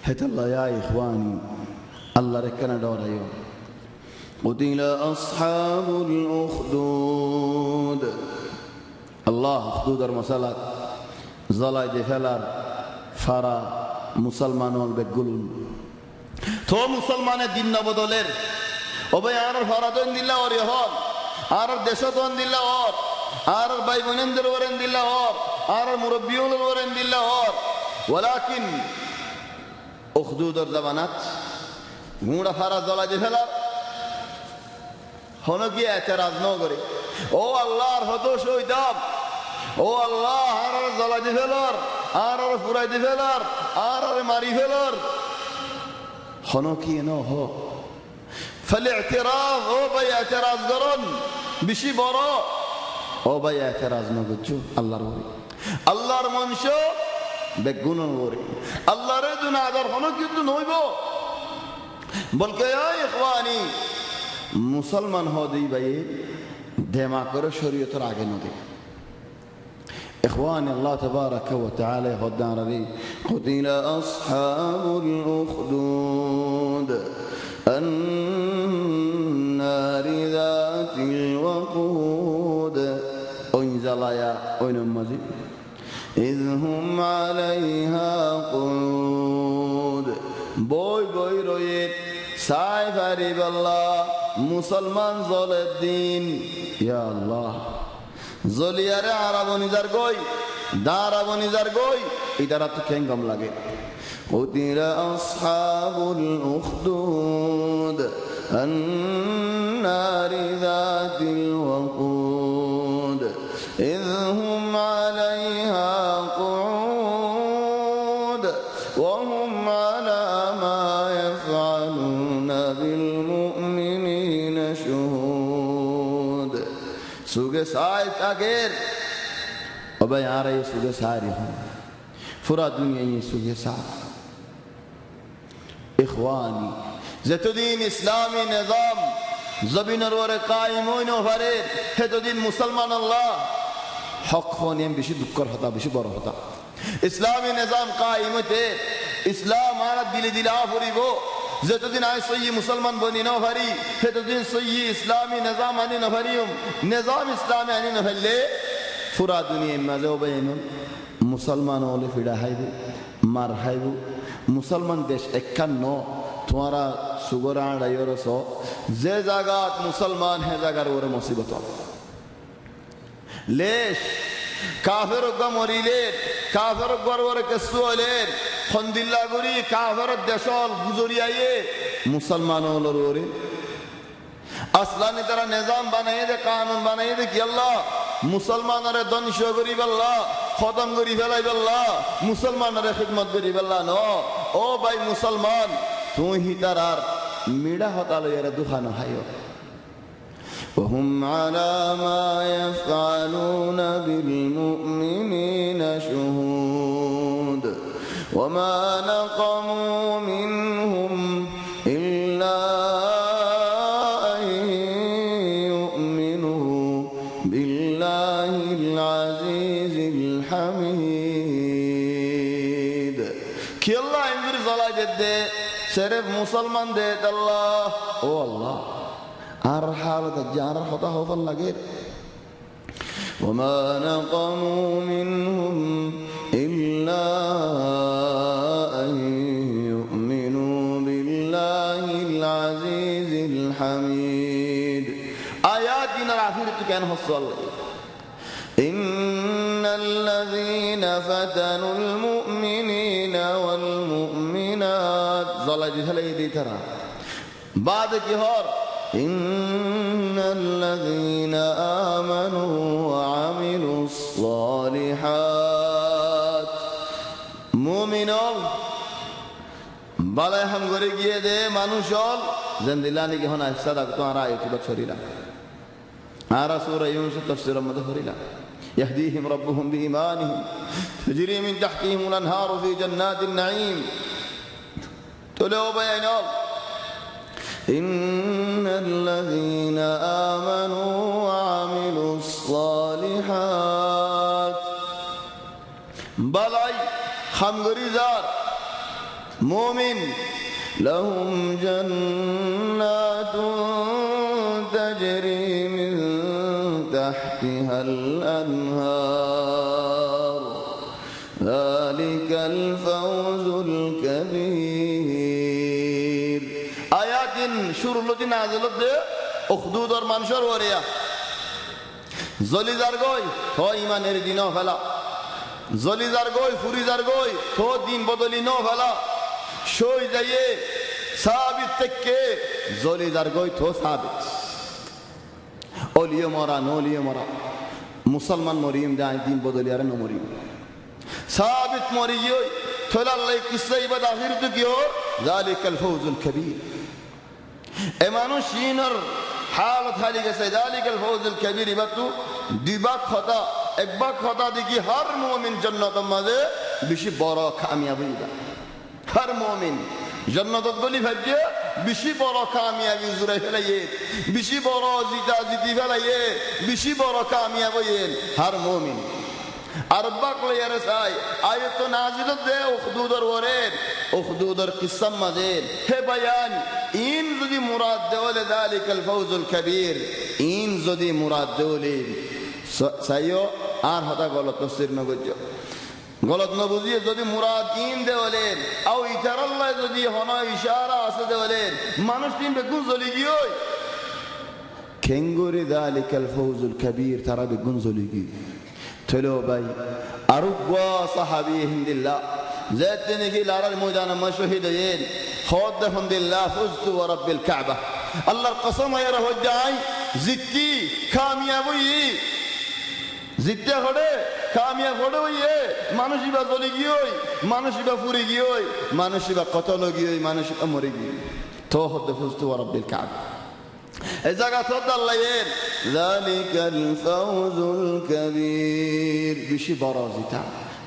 হেতাল্লাহ ইয়া ইখওয়ানি আল্লাহ রে কেন ডরাইও قتل أصحاب الأخدود الله أخدود المسألة زلاي دفلار فرا مسلمانون بقولون تو مسلمان الدين نبضلر وبي عارر فرادون دللا اور يهون عارر دشتون دللا اور عارر باي بنندر ورن دللا اور عارر مربيون ورن دللا اور ولكن أخدود الزبانات مودا فرا زلاي دفلار হন কি এতরাজ ন করে ও আল্লাহর হতো শহীদাম ও আল্লাহ আর জ্বালা দি ফেলার আর ফুরাই দি ফেলার আর মারি ফেলার হন কি ন হ ফলে এতরাজ ও ভাই এতরাজ করুন বেশি বড় ও ভাই এতরাজ ন করছো আল্লাহর মনুষ্য বেগুন করে আল্লাহর দুন আদর হন কিন্তু নইব বলকে ইখওয়ানি মুসলমান হদি ভাই দেমা করে শরীয়তের আগে নদী ইখওয়ানি আল্লাহ তাবারাকা ওয়া তাআলা হদান রি قتل أصحاب الأخدود النار ذات الوقود জ্বালায়া ওই নমাজি إذ هم عليها قعود বই বই রয়ে সাই ফারিব আল্লাহ মুসলমান জলের দিন ইয়া আল্লাহ জলিয়ারে আরাবনিজার গই দারাবনিজার গই ইদারা তো কেঙ্গম লাগে قتل أصحاب الأخدود النار ذات الوقود إذ هم عليها قعود وهم على ما يفعلون بالمؤمنين شهود سوگه سايت أغير وبا يارا يسوگه ساري هم فرا دنيا يسوگه سار إخواني যতদিন ইসলামী নিজাম জমিনের উপরে কায়েম হইনো পারে ততদিন মুসলমান আল্লাহ হক হনিম বেশি দুঃখর হতা বেশি বড় হতা ইসলামী নিজাম কায়েম হতে ইসলাম আর দিলে দিলা পড়িব যতদিন আই সহি মুসলমান বনি না পারি ততদিন সহি ইসলামী নিজাম আনি না পারিম নিজাম ইসলামী আনি না পারলে পুরা দুনিয়ার মাঝে ওবাইন মুসলমান হলে ফিড়া হাইবে মার হাইব মুসলমান দেশ একান্ন তোমারা সুগরা ডাইরস যে জায়গাত মুসলমান হে জায়গার ওরে মুসিবত লেশ কাফের মরিলে কাফের ওরে কেসু হলে খন্দিল্লা গুরি কাফের দেশল গুজরিয়ায়ে মুসলমান হলোর ওরে আসলানি তারা নিজাম বানাইয়ে দে কানুন বানাইয়ে দে কি আল্লাহ মুসলমানরে ধ্বংস করি আল্লাহ খতম করি ফেলাই আল্লাহ মুসলমানরে খিদমত করি আল্লাহ ন ও ভাই মুসলমান তুই তারার মিডা হতালো এর দুখানো হাইও وهم على ما يفعلون بالمؤمنين شهود وما نقموا منهم إلا أن يؤمنوا بالله العزيز الحميد كي الله ينظر صلاة جده شرف مسلمان ديت الله او الله আর হালত জানার কথা হওয়ার লাগে وما نقموا منهم إلا أن يؤمنوا بالله العزيز الحميد آياتنا العفيرة كان حصل إن الذين فتنوا المؤمنين والمؤمنات ظل جهل دي ترى بعد كهار إن الذين آمنوا وعملوا الصالحات مؤمنون বালাই হাম করে গিয়ে দে মানুষ হল জেন্দিলানি কি হনা সাদাক তো আর আয়াত বছরিলা আর সূরা ইউনূস তাফসীরের মধ্যে পড়িলা يهديهم ربهم بإيمانهم تجري من تحتهم الأنهار في جنات النعيم تلو بينهم إن الذين آمنوا وعملوا الصالحات بلاي خمغريزار مؤمن لهم جنات تجري من تحتها الأنهار ذلك الفوز الكبير آيات شروع التي نازلت أخدود اور منشور وريا زولي زرگوي تو إيمان اردينو فلا زولي زرگوي فوري زرگوي تو دين بدلي نو فلا شوي جايه ثابت تكه زولي زرگوي تو ثابت أوليو مرا نوليو مرا مسلمان مريم داعي دين بدلي أرنو مريم ثابت مريو تلا الله كسي بداخير تكيو ذلك الفوز الكبير إمانو شينر حالت حالي كسي ذلك الفوز الكبير باتو ديباك خطا اكباك خطا ديكي هر مؤمن جنة ماذا بشي بارا كاميابي دا هر مؤمن جنة الدولي فجأة بشي بارا كاميابي زوري فلايه بشي بارا زيتا زيتي فلايه بشي بارا كاميابي هر مؤمن أربعك ليرساي آيات نازلة ده أخدودر ورين أخدودر قسم مزين هي بيان إن زدي مراد دولة ذلك الفوز الكبير إن زدي مراد دولة সাইও আর হতা গলত তফসির নগজ্য গলত ন বুঝিয়ে যদি মুরাদ ইন দেওয়ালেন আও ইশারাল্লাহ যদি হন ইশারা আছে দেওয়ালেন মানুষ তিন বেগুন জ্বলি গিয়ে খেঙ্গুরি যালিকাল ফাউজুল কবীর তারা বেগুন জ্বলি গিয়ে চলো ভাই আরুবা সাহাবী হিন্দিল্লাহ যেতে কি লারার ময়দানে মশহিদ হয়েন খোদ দেফন্দিল্লাহ ফুজতু ওয়া রাব্বিল কাবা আল্লাহর কসম আয়ার হজ্জাই জিত্তি কামিয়াব হই জিততে হড়ে কামিয়াব হড়ে হইয়ে মানুষিবা জ্বলি গিয়ে মানুষিবা ফুরি গিয়ে মানুষিবা কতল গিয়ে মানুষিবা মরে গিয়ে তো হদ ফুজতু ওয়া রাব্বিল কাবা এই জায়গা সদ আল্লাহের যালিকাল ফাউজুল কবীর বেশি বড় জিতা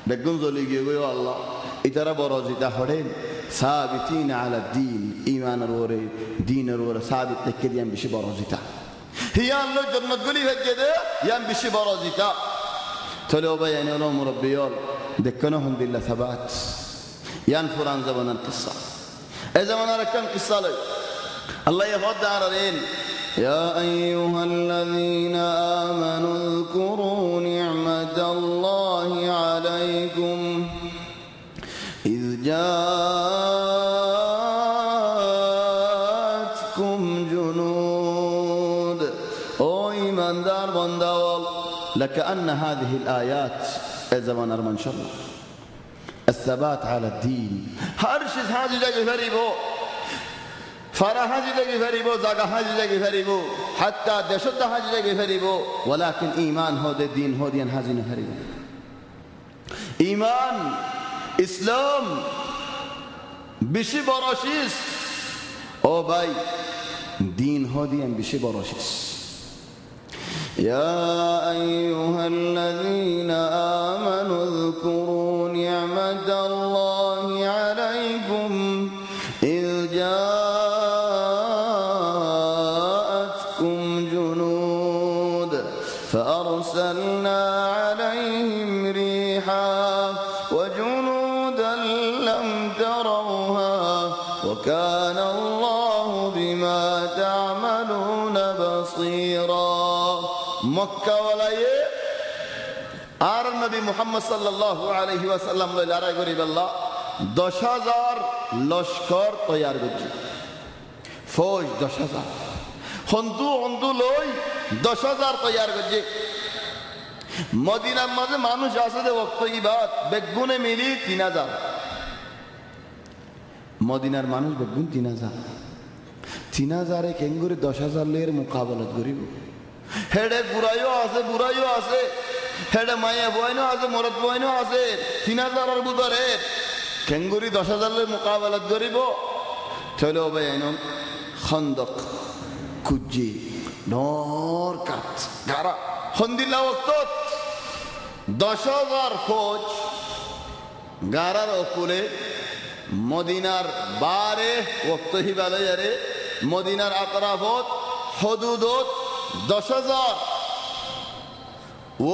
বেগুন জ্বলি গিয়ে গো আল্লাহ ইতারা বড় জিতা হড়েন সাবিতিন আলা দ্বীন ঈমানের ওরে দ্বীনের ওরে সাবিত থেকে দিয়াম বেশি বড় জিতা হিয়ান লো জান্নাত গলি হজ্জে দে ইয়াম বেশি বড় জিতা চলে ও ভাই এনে মুরব্বিয়ল দেখনো আলহামদুলিল্লাহ সাবাত ইয়ান ফুরান জামানার কিসসা এই জামানার একটা কিসসা লয় আল্লাহ ইয়াফদ আরারেন يا أيها الذين آمنوا اذكروا نعمة الله عليكم إذ جاءتكم جنود أو إيمان دار بندول لكأن هذه الآيات زمان أرمان شر الثبات على الدين هرشز هذه جاي فريبو فرا হাজি লাগি ফেরিব জায়গা হাজি লাগি ফেরিব হাত্তা দেশত হাজি লাগি ফেরিব ওয়ালাকিন ঈমান হদে দ্বীন হদিয়ান হাজি না ফেরিব ঈমান ইসলাম বেশি বড়শিস ও ভাই দ্বীন হদিয়ান বেশি বড়শিস يا أيها الذين آمنوا اذكروا نعمة الله عليكم إذ فأرسلنا عليهم ريحا وجنودا لم تروها وكان الله بما تعملون بصيرا مكة ولاية আর নবী মুহাম্মদ সাল্লাল্লাহু আলাইহি ওয়াসাল্লাম লড়াই করি বল্লা 10,000 লস্কর তৈয়ার করছে ফৌজ 10,000 হন্দু লই 10,000 তৈয়ার করছে মদিনার মাঝে মানুষ আছে যে ওয়াক্ত ইবাদ বেগুনে মিলি 3,000 মদিনার মানুষ বেগুন 3,000 এ কেঙ্গুরি 10,000 লের মোকাবেলা করিব হেডে বুড়াইও আছে হেডে মায়ে বয়নো আছে মরদ বয়নো আছে 3,000 এর বুদরে কেঙ্গুরি 10,000 লের মোকাবেলা করিব চলো ভাই এনো খন্দক কুজি নর কাট গারা হন্দিলা ওয়াক্ত 10,000 ফৌজ গারার ওপরে মদিনার বারে ওয়াক্ত হিবালয়ারে মদিনার আতরাফত হদুদত 10,000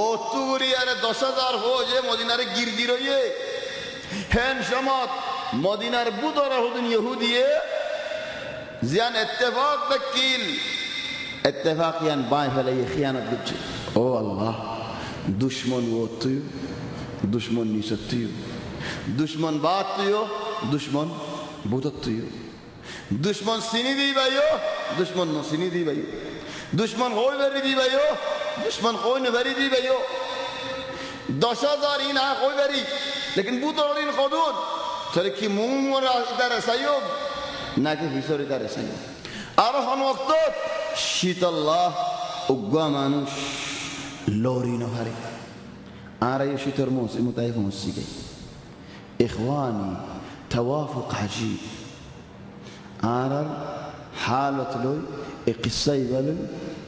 ওতুগুরি আরে 10,000 ফৌজে মদিনারে গিরগির হইয়ে হেন সমত মদিনার বুদরা হুদিন ইহুদিয়ে জিয়ান ইত্তেফাক তাকিল ইত্তেফাক ইয়ান বাই ফেলাই খিয়ানত দিচ্ছে ও আল্লাহ দুশমন ও তুই দুশমন নিসত তুই দুশমন বাত তুই দুশমন বুদত তুই দুশমন সিনি দি ভাইও দুশমন নো সিনি দি ভাইও দুশমন হই ভরি দি ভাইও দুশমন হই ন ভরি দি ভাইও 10,000 ইনা হই ভরি লেকিন বুদরিন খদুদ চলে কি মুমরা ইদারে সাইয়ব নাকি ভিতরে ইদারে সাইয়ব আর হন ওয়াক্ত শীতল্লাহ উগ্গা মানুষ লরি নহারে আর এই শীতর মৌসুম তাই মসজিদে ইখওয়ানি توافق عجيب আর حالة لوي قصة يبالي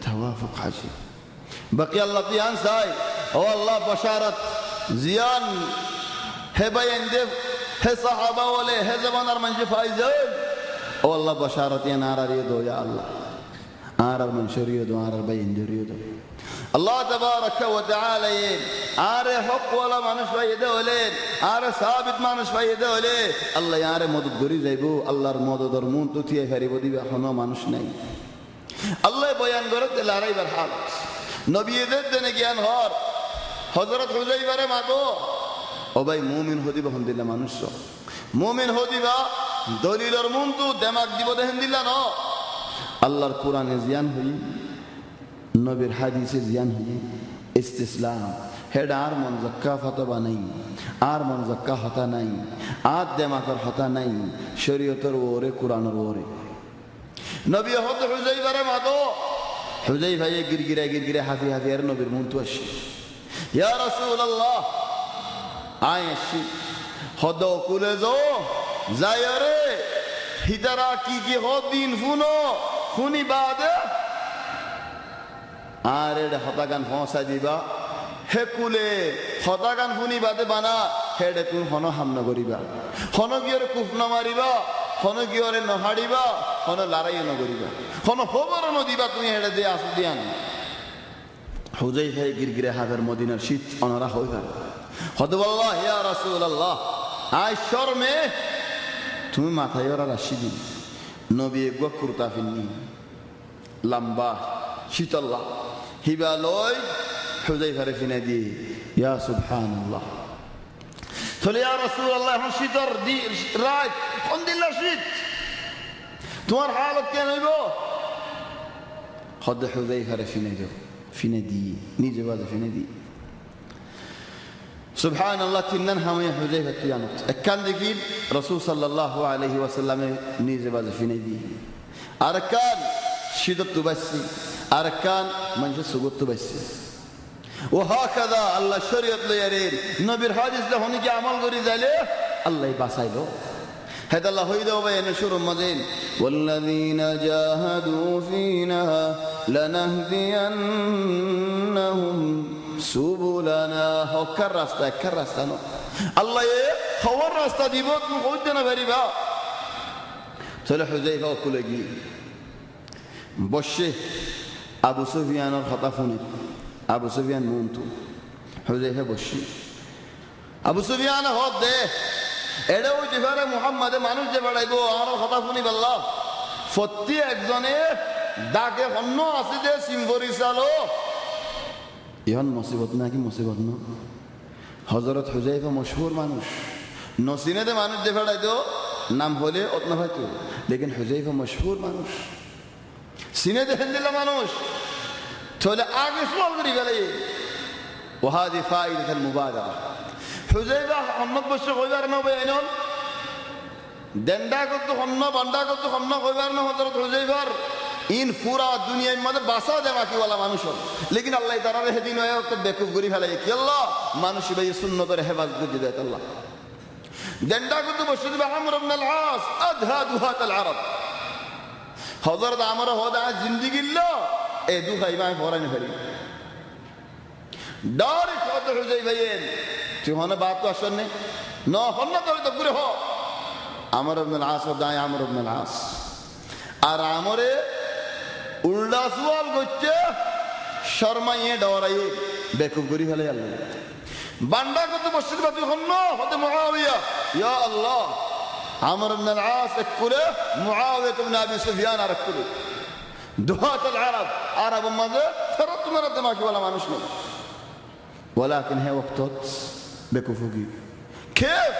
توافق عجيب بقي الله بيان ساي هو الله بشارة زيان هبين دف هي صحابة ولا هي زمان أرمنج فايزين هو الله بشارة ينار ريدو يا الله آرر من شريدو آرر بين دريدو الله تبارك وتعالى آره حق ولا مانش فايده ولين آره ثابت مانش فايده ولين الله ياره مدد غري যাইবো আল্লাহর মদদের মন তো থিয়ে ফেরিব দিবে এখনো মানুষ নাই আল্লাহ বয়ান করে লড়াইবার হাল নবীদের দেনে জ্ঞান হর হযরত হুযাইফারে মাগো ও ভাই মুমিন হদিবা হন্দিল্লা মানুষ মুমিন হদিবা দলিলর মুন্তু দেমাগ দিব দেহেন দিল্লা ন আল্লাহর কোরআনে জিয়ান হই নবীর হাদিসে জিয়ান হই ইস্তিসলাম হেড আর মন জাক্কা ফতবা নাই আর মন জাক্কা হতা নাই আর দেমাগর হতা নাই শরীয়তের ওরে কোরআনের ওরে নবী হযরত হুযাইফারে মাগো হুযাইফা গিরগিরা হাফি আর নবীর মুন্তু আসে ইয়া রাসূলুল্লাহ আয়েশি হদ কুলে যায়রে হিদারা কি হদিন ফুনি বাদে আর এড হতাগান ফসা দিবা হে কুলে হতাগান ফুনি বাদে বানা হেডে তুমি হন হামনা করিবা হন গিয়রে কুফনা মারিবা হন গিয়রে নহাড়িবা হন লড়াইও নকরিবা হন খবর নদিবা তুমি হেডে দিয়ে আসু দিয়ান হুযাইফা গিরগিরা হাফের মদিনার শীত অনারা হয়ে গেল হদওয়াল্লাহ ইয়া রাসূলুল্লাহ আই শর্মে তুমি মাথায় ওরা রাশি দিন নবী গোয়া কুর্তা ফিন্নি লম্বা শীতল্লাহ হিবালয় হুযাইফারে ফিনে দিয়ে ইয়া সুবহানাল্লাহ তাহলে ইয়া রাসূলুল্লাহ এখন শীতর রাত কোন দিন শীত তোমার হালত কেন হইব হদ হুযাইফারে ফিনে দিয়ে নিজে বাজে ফিনে দিয়ে سبحان الله تنن حمية حذيفة تيانت كان ذكر رسول صلى الله عليه وسلم نيزة باز في نيدي أركان شدت تبسي أركان منجس سقوط تبسي وهكذا الله شريعة ليرين نبي الحادث له هنيك عمل غريز عليه الله يباسايله هذا الله هيدا وبين شور مدين والذين جاهدوا فينا لنهدينهم সুবুলানা হকার রাস্তা ন আল্লাহ এ খবর রাস্তা দিব তুমি কইতে না পারিবা চলে হুযাইফা কুলে গিয়ে বসে আবু সুফিয়ানের কথা শুনে আবু সুফিয়ান মুন্তু হুযাইফা বসে আবু সুফিয়ান হদ দে এডে ওই যেভাবে মুহাম্মাদে মানুষ যে বাড়াইবো আমার কথা শুনি বললা সত্যি একজনে ডাকে অন্য আছে যে সিম্বরি চালো ইহন মুসিবত নাকি মুসিবত না হযরত হুযাইফা মশহুর মানুষ নসিনেতে মানুষ যে ফেড়াইতো নাম হলে অতনা হয়তো লেকিন হুযাইফা মশহুর মানুষ সিনে দেখেন দিলা মানুষ তাহলে আগে সওয়াল করি গেলে ওয়াহাদি ফাইদাতুল মুবাদারা হুযাইফা অন্নত বসে কইবার না বেআইনন দেন্দা করতে হন্ন বান্দা করতে হন্ন কইবার না হযরত হুযাইফার ইন পুরা দুনিয়ার মধ্যে বাসা দেওয়া কি ওলা মানুষ লেকিন আল্লাহ তারা রেহে দিন বেকুফ করি ফেলাই কি আল্লাহ মানুষ ভাই সুন্নতের হেফাজত করে দেয় আল্লাহ দেন্ডা করতে বসে দিবে আমর ইবনে আল আস আযহা দুহাত আল আরব হযরত আমর হদা জিন্দেগি ল এ দুহাই ভাই ফরানি ফেরি ডারে কত হুযাই ভাইয়েন তুই হনে বাত তো আসনে ন হন্ন করে তো পুরো হ আমর ইবনে আল আস দাই আমর ইবনে আল আস আর আমরে উল্টা সওয়াল করছে শর্মাইয়ে ডরাইয়ে বেকুব করি ফেলে আল্লাহ বান্দা কত মসজিদ বাতি হন্ন হতে মুআবিয়া ইয়া আল্লাহ আমর ইবনে আল আস করে মুআবিয়া ইবনে আবি সুফিয়ান আর করে দুহাত আল আরব আরব মাঝে ফেরত মারা দিমাগি ওয়ালা মানুষ নেই ولكن هي وقتت بكفوقي كيف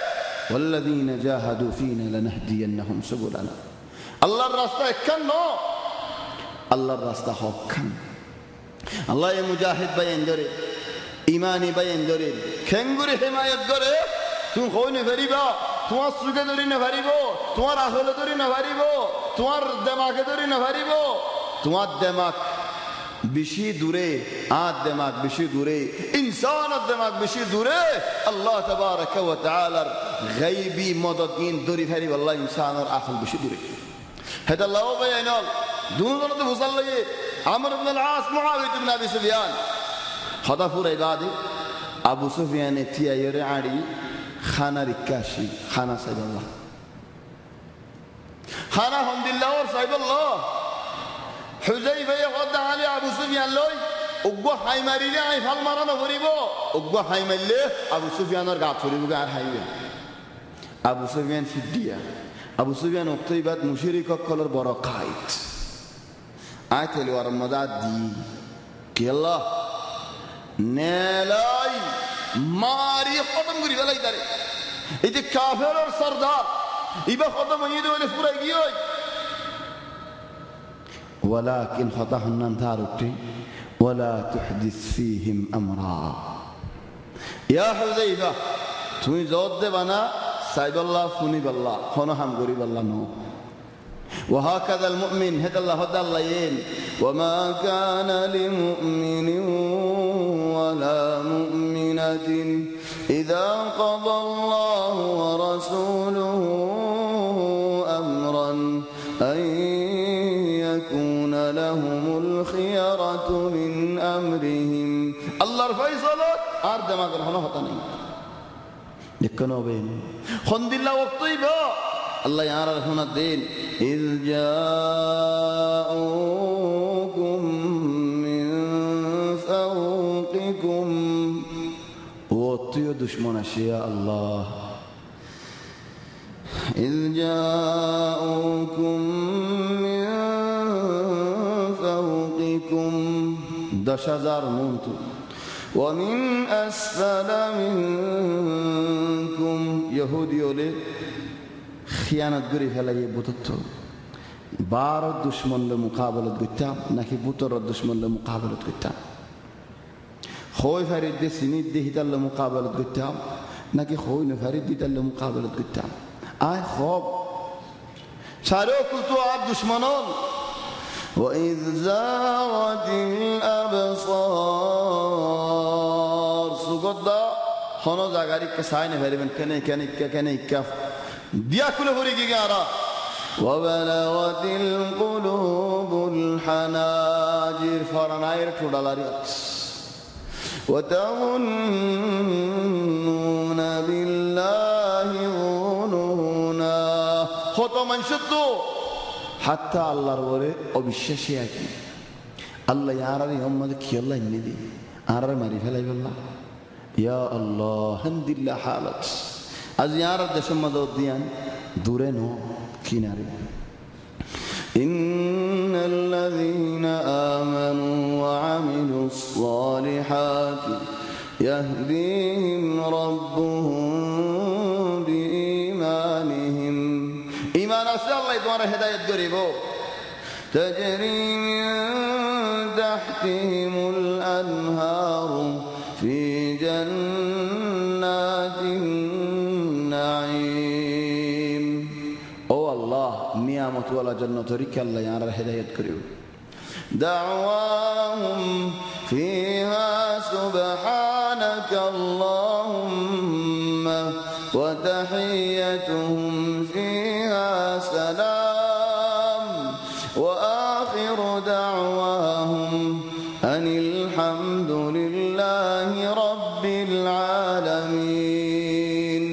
والذين جاهدوا فينا لنهدينهم سبلنا الله الراستا كان نو الله الراستا هو كان الله يا مجاهد بين دوري إيماني بين دوري كنغوري حمايت دوري तुम खोने भरीबा तुम्हार सुगे दौरी न भरीबो तुम्हार आखल दौरी न भरीबो तुम्हार दिमाग दौरी न भरीबो तुम्हार दिमाग बिशी दूरे आद दिमाग बिशी दूरे इंसान दिमाग बिशी दूरे अल्लाह तबारक व तआला गैबी मददीन दूरी भरी अल्लाह इंसान और आखल बिशी दूरे هذا الله بينال دون ضرب وصلي عمرو بن العاص معاويه بن ابي سفيان هذا فور عباده ابو سفيان تيا يرعي خانا ركاشي خانا سيد الله خانا حمد الله اور سيد الله حذيفه يقد علي ابو سفيان لوي اوغو হাই মারিলে আই ফাল মারানো করিব ওগো হাই মারলে আবু সুফিয়ানের গা ধরিব আর হাইবে আবু সুফিয়ান সিদ্দিয়া আবু সুফিয়ান উক্তইবাদ মুশরিক কলর বড় খাইত আইতেল ওয়ার মদা দি কি আল্লাহ নেলাই মারি খতম করি ফেলাই তারে এই যে কাফেরের সরদার ইবা খতম হয়ে দেবে পুরাই গিয়ে ولكن خطاهن ثارتي ولا تحدث فيهم امرا يا حذيفه তুমি জবাব দেবা না সাইদুল্লাহ ফুনি বাল্লাহ হন হাম গরি বাল্লাহ নো وهكذا المؤمن هدى الله هدى الله وما كان لمؤمن ولا مؤمنة إذا قضى الله ورسوله أمرا أن يكون لهم الخيرة من أمرهم الله الفيصلات أرد ما قال هنا هتاني يكنوا بين خند الله وقتيبا الله يعرف هنا الدين إذ جاءوكم من فوقكم وطيوا دشمن أشياء الله إذ جاءوكم من فوقكم 10,000 منتو ومن أسفل منكم يهودي ولي خيانة قري فلاي بوتتو بار الدشمن لمقابلة قتام نكي بوتر الدشمن لمقابلة قتام خوي فريد دي سنيد دي هدى لمقابلة قتام نكي خوي نفريد دي لمقابلة قتام آي خوب شارو كنتو عبد دشمنون وإذ زاغت الأبصار سقطا خنو زاغاري كساين فريبن كني كف ديا كله فريقي جارا وبلغت القلوب الحناجر فرناير تودالاريات وتظنون بالله ظنونا خطو من شدو حتى الله روري وبالشاشي اكي الله يعرف يوم كي الله يندي عرر ماري فلاي بالله يا الله الحمد لله حالت از يعرف دشم دود ديان دورينو كيناري إن الذين آمنوا وعملوا الصالحات يهديهم ربهم بإيمانهم إيمان أسأل الله يدوار هداية قريبو تجري من تحتهم الأنهار في جنات النعيم أو الله نعمة ولا جنة ريك الله يعرف هداية قريبو دعواهم فيها سبحانك اللهم وتحيتهم فيها سلام وآخر دعواهم أن الحمد لله رب العالمين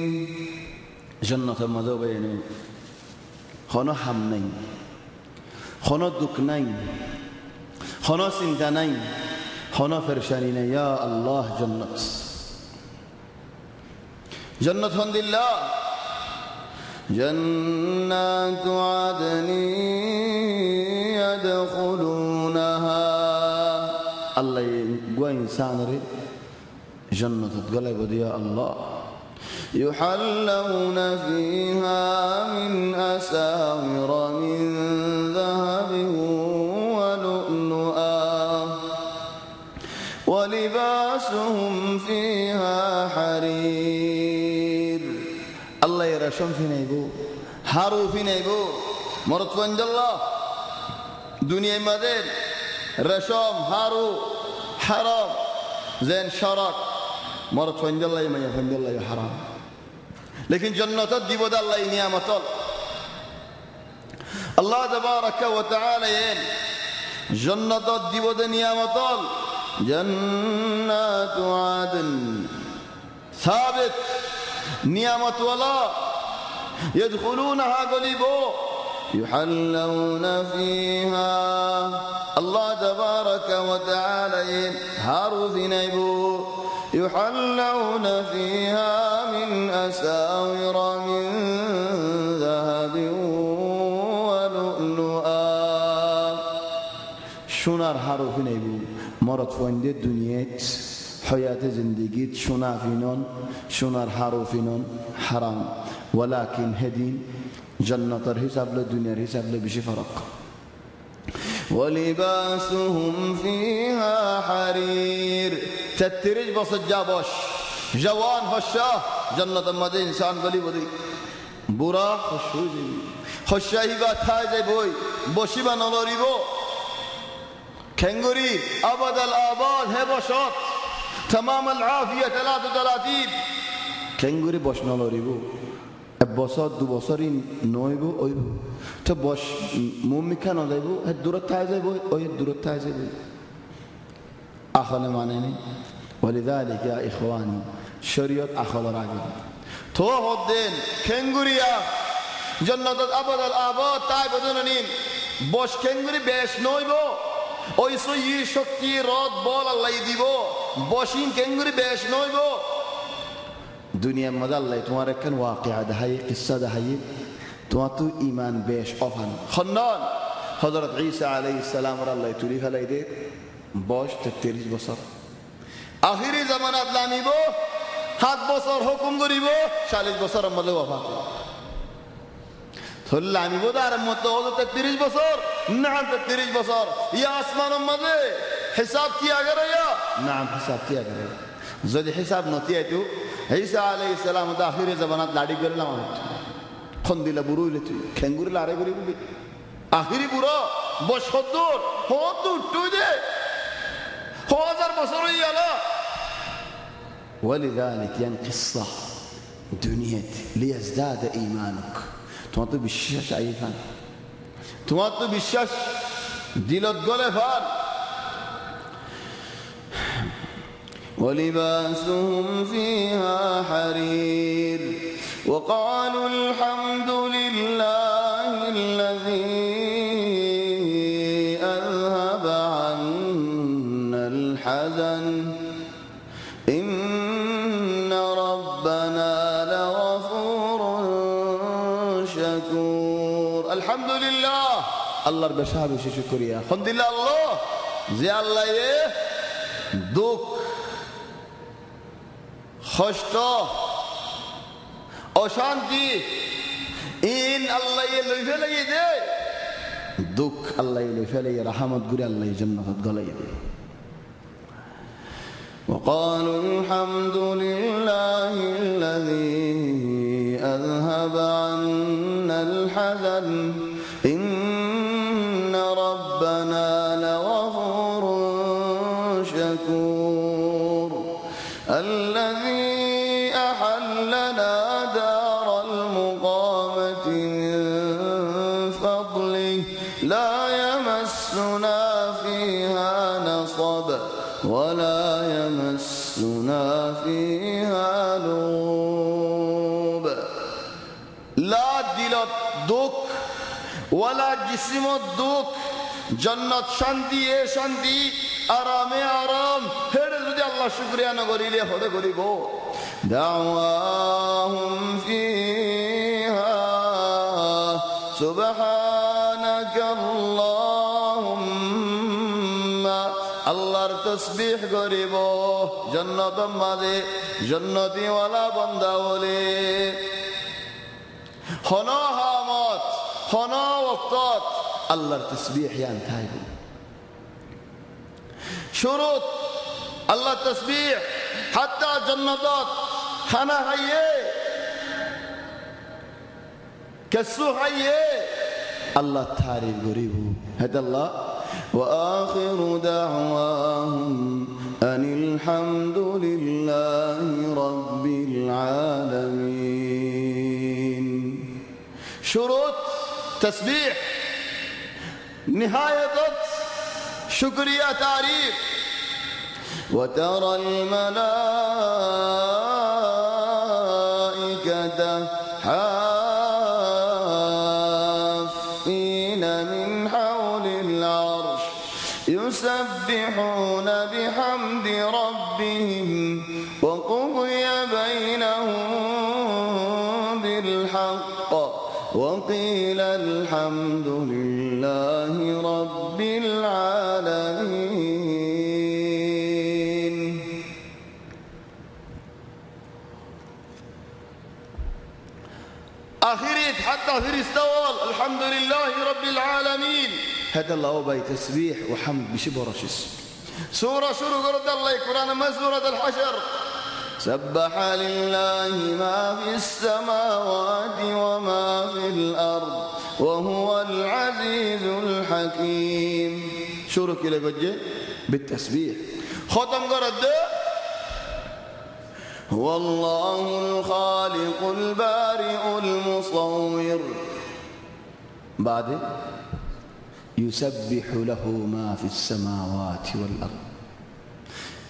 جنة مذوبين خنا حمنين خنا دكنين خنا سنتنين خنا فرشانين يا الله جنة جنة الحمد لله جنات عدن يدخلونها الله يقوى إنسان ري جنة تقلب يا الله يحلون فيها من أساور من ذهب ولؤلؤا ولباسهم فيها حرير الله يرشم في نيبو هارو في نيبو مرت فنج الله دنيا مدين رشام هارو حرام زين شرك مرت فنج الله ما يفنج الله يا حرام لكن جنة ديبود الله نعمة الله تبارك وتعالى جنة ديبود نعمة جنات عدن ثابت نعمة الله يدخلونها قليبو يحلون فيها الله تبارك وتعالى هارو في نيبو يحلون فيها من أساور من ذهب ولؤلؤا شنار هارو في نيبو مرض فوندي دنيات حياة زندگيت شنا فينون شنا الحارو فينون حرام ولكن هدين جنة الحساب للدنيا الحساب بشي فرق ولباسهم فيها حرير تترج بصجا بوش جوان هشا جنة المدى إنسان قلي بدي برا خشاهي باتاي زي بوي بوشي بانالوري بو كنغوري أبد الآباد هبشات تمام العافية 33 كنغوري بوش نالوري بو بوسات دو بوساري نويبو اويبو تو بوش مومي كانو دايبو هد دورت تايزي بو او هد دورت تايزي بو اخل معناني ولذلك يا اخواني شريعت اخل راجل تو هدين كنغوريا جنة الابد الاباد تاي بدونين بوش كنغوري بيش نويبو اويسو يي شكتي رود بول الله يديبو بوشين كنغوري بيش نويبو دنيا مدلل تمہارے کن واقعہ دہائی قصہ دہائی تو ایمان بیش افن خنان حضرت عیسی علیہ السلام را اللہ تولیف علیہ دے باش 33 بصر آخری زمانات لامی بو 7 بصر حکم گری بو 40 بصر امدے وفات تو لامی بو دار متوضع 33 بصر نعم 33 بصر یا آسمان امدے حساب کیا گرے یا نعم حساب کیا گرے زدی حساب نتی ہے تو عيسى عليه السلام داخل زمانات لادي قرلا مانت خندي لبرو لتي كنغور لاري بري بي آخري برا باش خدور هودور توده هوزر بصري يلا ولذلك ينقصة دنيا ليزداد إيمانك تواتو بالشاش أيفان تواتو بالشاش ديلت قلفان ولباسهم فيها حرير وقالوا الحمد لله الذي أذهب عنا الحزن إن ربنا لغفور شكور الحمد لله الله رب شهاب شكريا الحمد لله الله زي الله دوك خشتا অশান্তি ইন আল্লাহ লই ফেলে দে দুঃখ আল্লাহ লই ফেলে রহমত গুরে আল্লাহ জান্নাত গলাই দে وقالوا الحمد لله الذي أذهب عنا الحزن إن ربنا لغفور شكور الذي أحلنا دار المقامة من فضله لا يمسنا فيها نصب ولا يمسنا فيها لغوب لا دلت دك ولا جسم الدك جنة شاندي شاندي آرامে آرام হেড়ে যদি আল্লাহ শুকরিয়া না করিলে হতে করিব دعواهم فيها سبحانك اللهم আল্লাহর তাসবিহ করিব জান্নাতের মাঝে জান্নাতি ওয়ালা বান্দা বলে হনা হামত হনা ওয়াক্ত আল্লাহর তাসবিহ ইয়ান থাইব شروط الله تسبيح حتى جنات خنا هيه كسو هيه الله تعالى غريبو هذا الله واخر دعواهم ان الحمد لله رب العالمين شروط تسبيح نهايه شكريا تعريف وترى الملائكة حافين من حول العرش يسبحون بحمد ربهم وقضي بينهم بالحق وقيل الحمد لله رب العالمين آخرت حتى فرستوال الحمد لله رب العالمين. هذا الله باي تسبيح وحمد بشي برشس. سورة شروع قرد الله القرآن ما سورة الحشر. سبح لله ما في السماوات وما في الأرض وهو العزيز الحكيم. شروع كلا قجة بالتسبيح. ختم قرد هو الله الخالق البارئ المصور. بعد يسبح له ما في السماوات والأرض.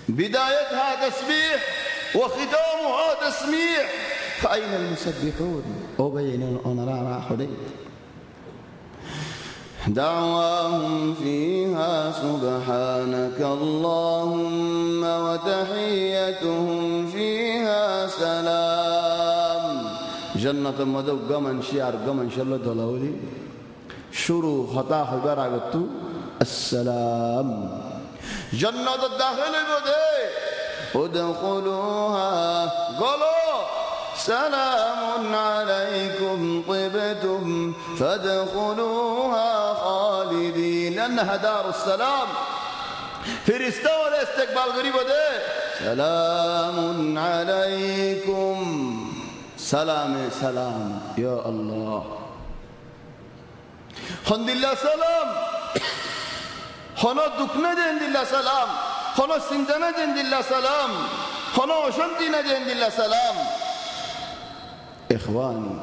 بدايتها تسبيح وختامها تسميح. فأين المسبحون؟ وبين أنرانا حديث دعواهم فيها سبحانك اللهم وتحيتهم فيها سلام. جنة مدو قمن شعر قمن شلو دلاولي شروع خطا خبر عقدتو السلام. جنة الداخل بده ادخلوها قالوا سلام عليكم طبتم فادخلوها خالدين لأنها دار السلام. فرشتة ولا استقبال غريب ده سلام عليكم. سلام سلام يا الله. الحمد لله سلام. هنا دكنا دين الله سلام. هنا سندنا دين الله سلام. هنا وشمتنا دين الله سلام. إخواني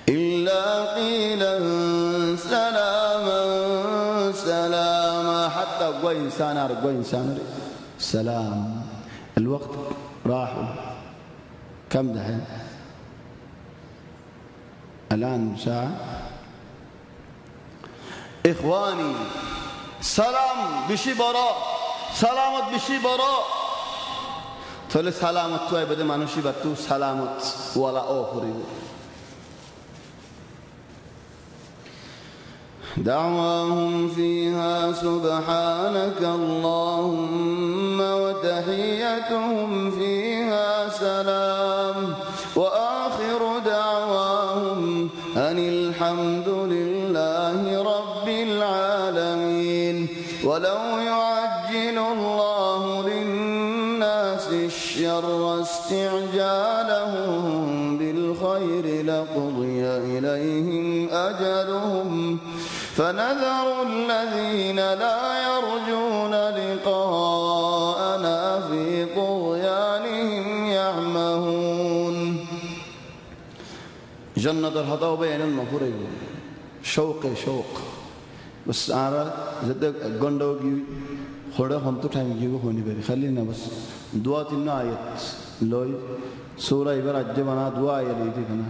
إلا قيلا سلاما سلاما. حتى قوي إنسان سلام. الوقت راحوا كم دحين؟ الآن ساعة. إخواني سلام بشي براء سلامت بشي براء. تولي سلامت توي بده مانوشي بتو سلامت ولا آخری. دعواهم فيها سبحانك اللهم وتحيتهم فيها سلام وآخر دعواهم أن الحمد لله رب العالمين. ولو يعجل الله للناس الشر استعجالهم بالخير لقضي إليهم أجلهم فنذر الذين لا يرجون لقاءنا في طغيانهم يعمهون. جنة الهضاء بين المفروض شوق بس أنا زد قندوق خورا هم تو تايم جيبو هوني بري خلينا بس دعاء تنا آيات لوي سورة إبرة جمعنا دعاء يليدي كنا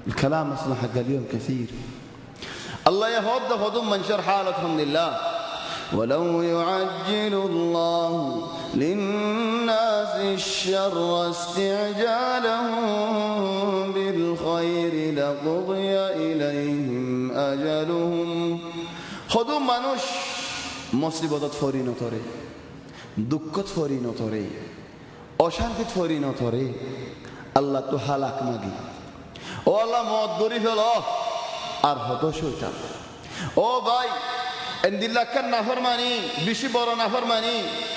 الكلام أصلا حق اليوم كثير. الله يهود خدوم من شر حالتهم لله. ولو يعجل الله للناس الشر استعجالهم بالخير لقضي إليهم أجلهم. خدوم منوش مصیبت فوری نتاره دکت فوری نتاره অশান্তি فوری نتاره. الله تو হালাক মাগি ও আল্লাহ মত দরি ফেলো আর হতো শয়তান। ও ভাই এন্দিল্লাহ কান নাফরমানি বেশি বড় নাফরমানি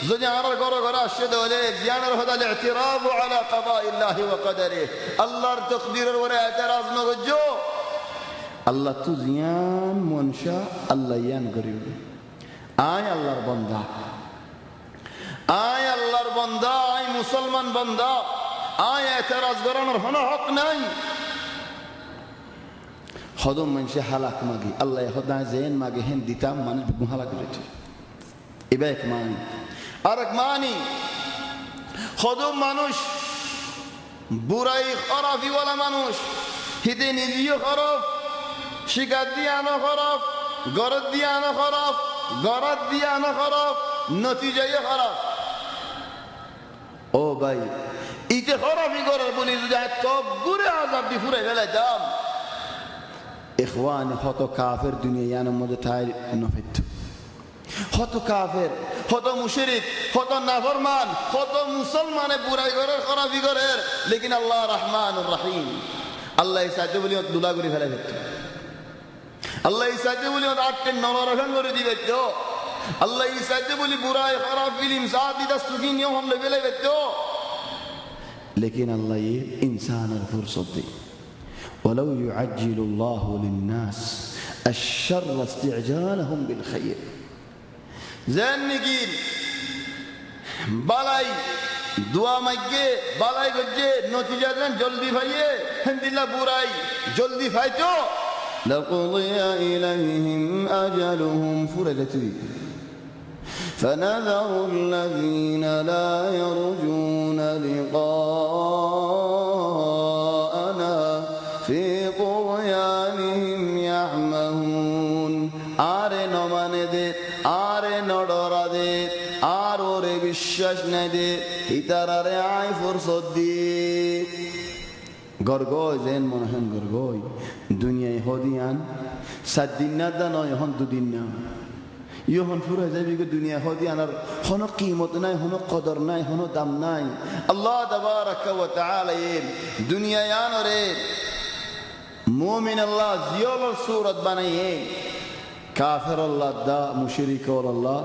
যদি আমার ঘরে আসে দেওয়ালে জিয়ানের হদাল ইতিরাজ আলা কাদাইল্লাহি ওয়া কদরি আল্লাহর তাকদীরের উপরে এতরাজ না করছো। আল্লাহ তু জিয়ান মনশা আল্লাহ ইয়ান করিব। আয় আল্লাহর বান্দা আয় আল্লাহর বান্দা আয় মুসলমান বান্দা আয় এতরাজ করানোর কোনো হক নাই। خدوم من شيء حلاك ماجي الله ياخذنا زين ماجي هن ديتام ماني بكون حلاك ريتو إباك ماني أرك ماني خدوم مانوش براي خرافي ولا مانوش هدين يجيو خراف شقاد دي أنا خراف غرد دي أنا خراف غرد دي أنا خراف نتيجة خراف. أو باي إيت خرافي غرد بولي زجاج توب غري عذاب دي فوري ولا دام. إخواني خطو كافر دنيا يعني مدتاي نفت خطو كافر خطو مشرك خطو نافرمان خطو مسلمان براي غير خرافي غير. لكن الله رحمن الرحيم আল্লাহ সাহায্য বলি দুলা করে ফেলে ফেলত, আল্লাহ সাহায্য বলি আটকে নররখান করে দিবে তো, আল্লাহ সাহায্য বলি বুড়ায় খারাপ ফিল্ম সাথী দস্তুকি নিয়ে হম লেভেলে ফেলত। लेकिन अल्लाह ये इंसान और फुर्सत दे वलौ युअज्जिलुल्लाहु लिन्नास अश्शर्र इस्ति'जालहुम बिलखैर ज़ान्निकीन बालाई दुआ मांगे बालाई गज्जे नतीजा देन जल्दी भाइये हंदिल्ला बुराई जल्दी फाइतो लक़ुदिया इलैहिम अजलुहुम फुरजती فنذر الذين لا يرجون لقاءنا في طغيانهم يعمهون আরে নমানে দে আরে নডরা দে আর ওরে বিশ্বাস নাই দে ইতারারে আই ফুরসত দি গর্গয় যেন মনহন গর্গয় দুনিয়ায় হদিয়ান সাত দিন না দানো এখন দুদিন না ইহন ফুরা যাবি গো দুনিয়া হদিয়ানার কোনো কিমত নাই কোনো কদর নাই কোনো দাম নাই। আল্লাহ তাবারাকা ওয়া তাআলা এই দুনিয়ায়ানরে মুমিন আল্লাহ জিয়লর সূরত বানায়ে কাফির আল্লাহ দা মুশরিক আল্লাহ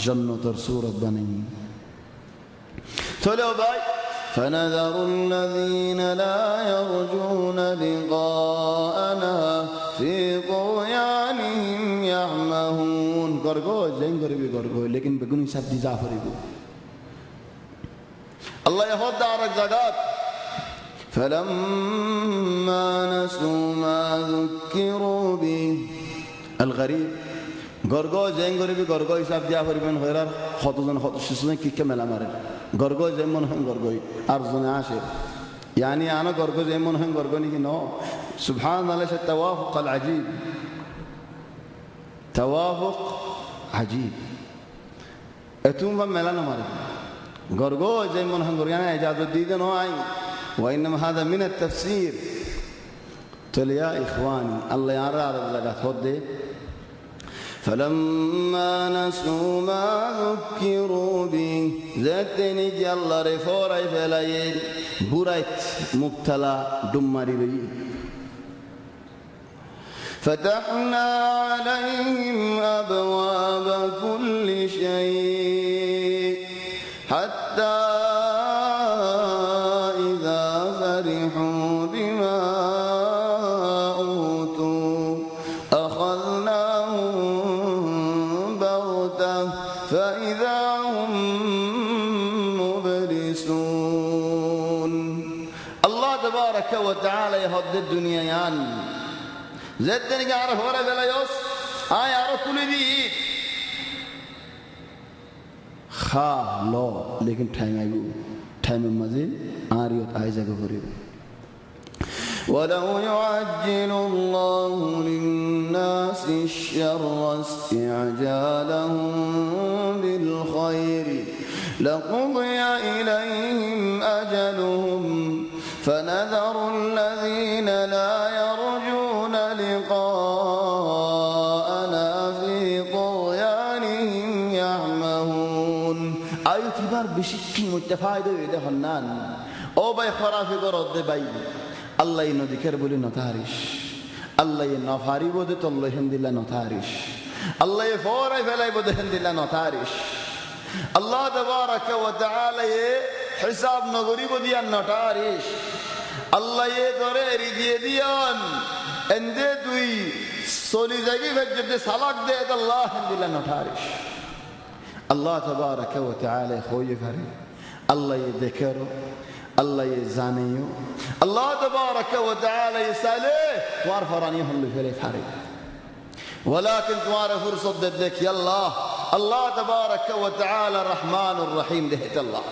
জান্নাতের সূরত বানায়ে। চলো ভাই فنذر الذين لا يرجون لقاءنا في طغيانهم يعمهون গর্গয় যেন করবি গর্গয় लेकिन বেগুন হিসাব দি জাফরিব আল্লাহ ইহদ আর জাগাত فلما نسوا ما ذكروا به الغريب গর্গয় যেন করবি গর্গয় হিসাব দিয়া ফরিবেন হয়রার কতজন কত শিশুনে কি মেলা মারে গর্গয় যেমন হয় গর্গয় আর জনে আসে يعني انا গর্গয় যেমন হয় গর্গয় কি নো سبحان الله التوافق العجيب توافق عجيب اتوم فملنا مره গর্গয় যেমন হয় গর্গয় না ইজাজত দিতে নয় وانما هذا من التفسير قل يا اخواني الله يرى على الزكاه خد فلما نسوا ما ذكروا به ذاتني جل رفوري فلاين برايت مبتلى دمري بي فتحنا عليهم أبواب كل شيء حتى إذا فرحوا بما أوتوا أخذناهم بغتة فإذا هم مبلسون. الله تبارك وتعالى يهد الدنيا يعني زدني عارف ورا بلا يوس عارف كل دي خا لو लेकिन टाइम मजे आरियत आय जगह करी ولو يعجل الله للناس الشر استعجالهم بالخير لقضي إليهم أجلهم فنذر الذين لا يرجون لقاءنا في طغيانهم يعمهون آية بار بشكل متفايدة إلى هنان أو باي خرافي قرد باي الله ينذكر بولي نتاريش الله ينفاري بودت الله هندي لا نتاريش الله يفوري فلا بود هندي لا نتاريش الله تبارك وتعالى حساب نغري بودي نتاريش الله يدره ريدي ديان اندي دوي سولي زغي فجد سلاك دي الله هندي لا نتاريش الله تبارك وتعالى خوي فري الله يذكره الله يزانيو الله تبارك وتعالى يساله وارفرانيه اللي في الحرب ولكن تمارا فرصة ضدك يا الله الله تبارك وتعالى الرحمن الرحيم دهت الله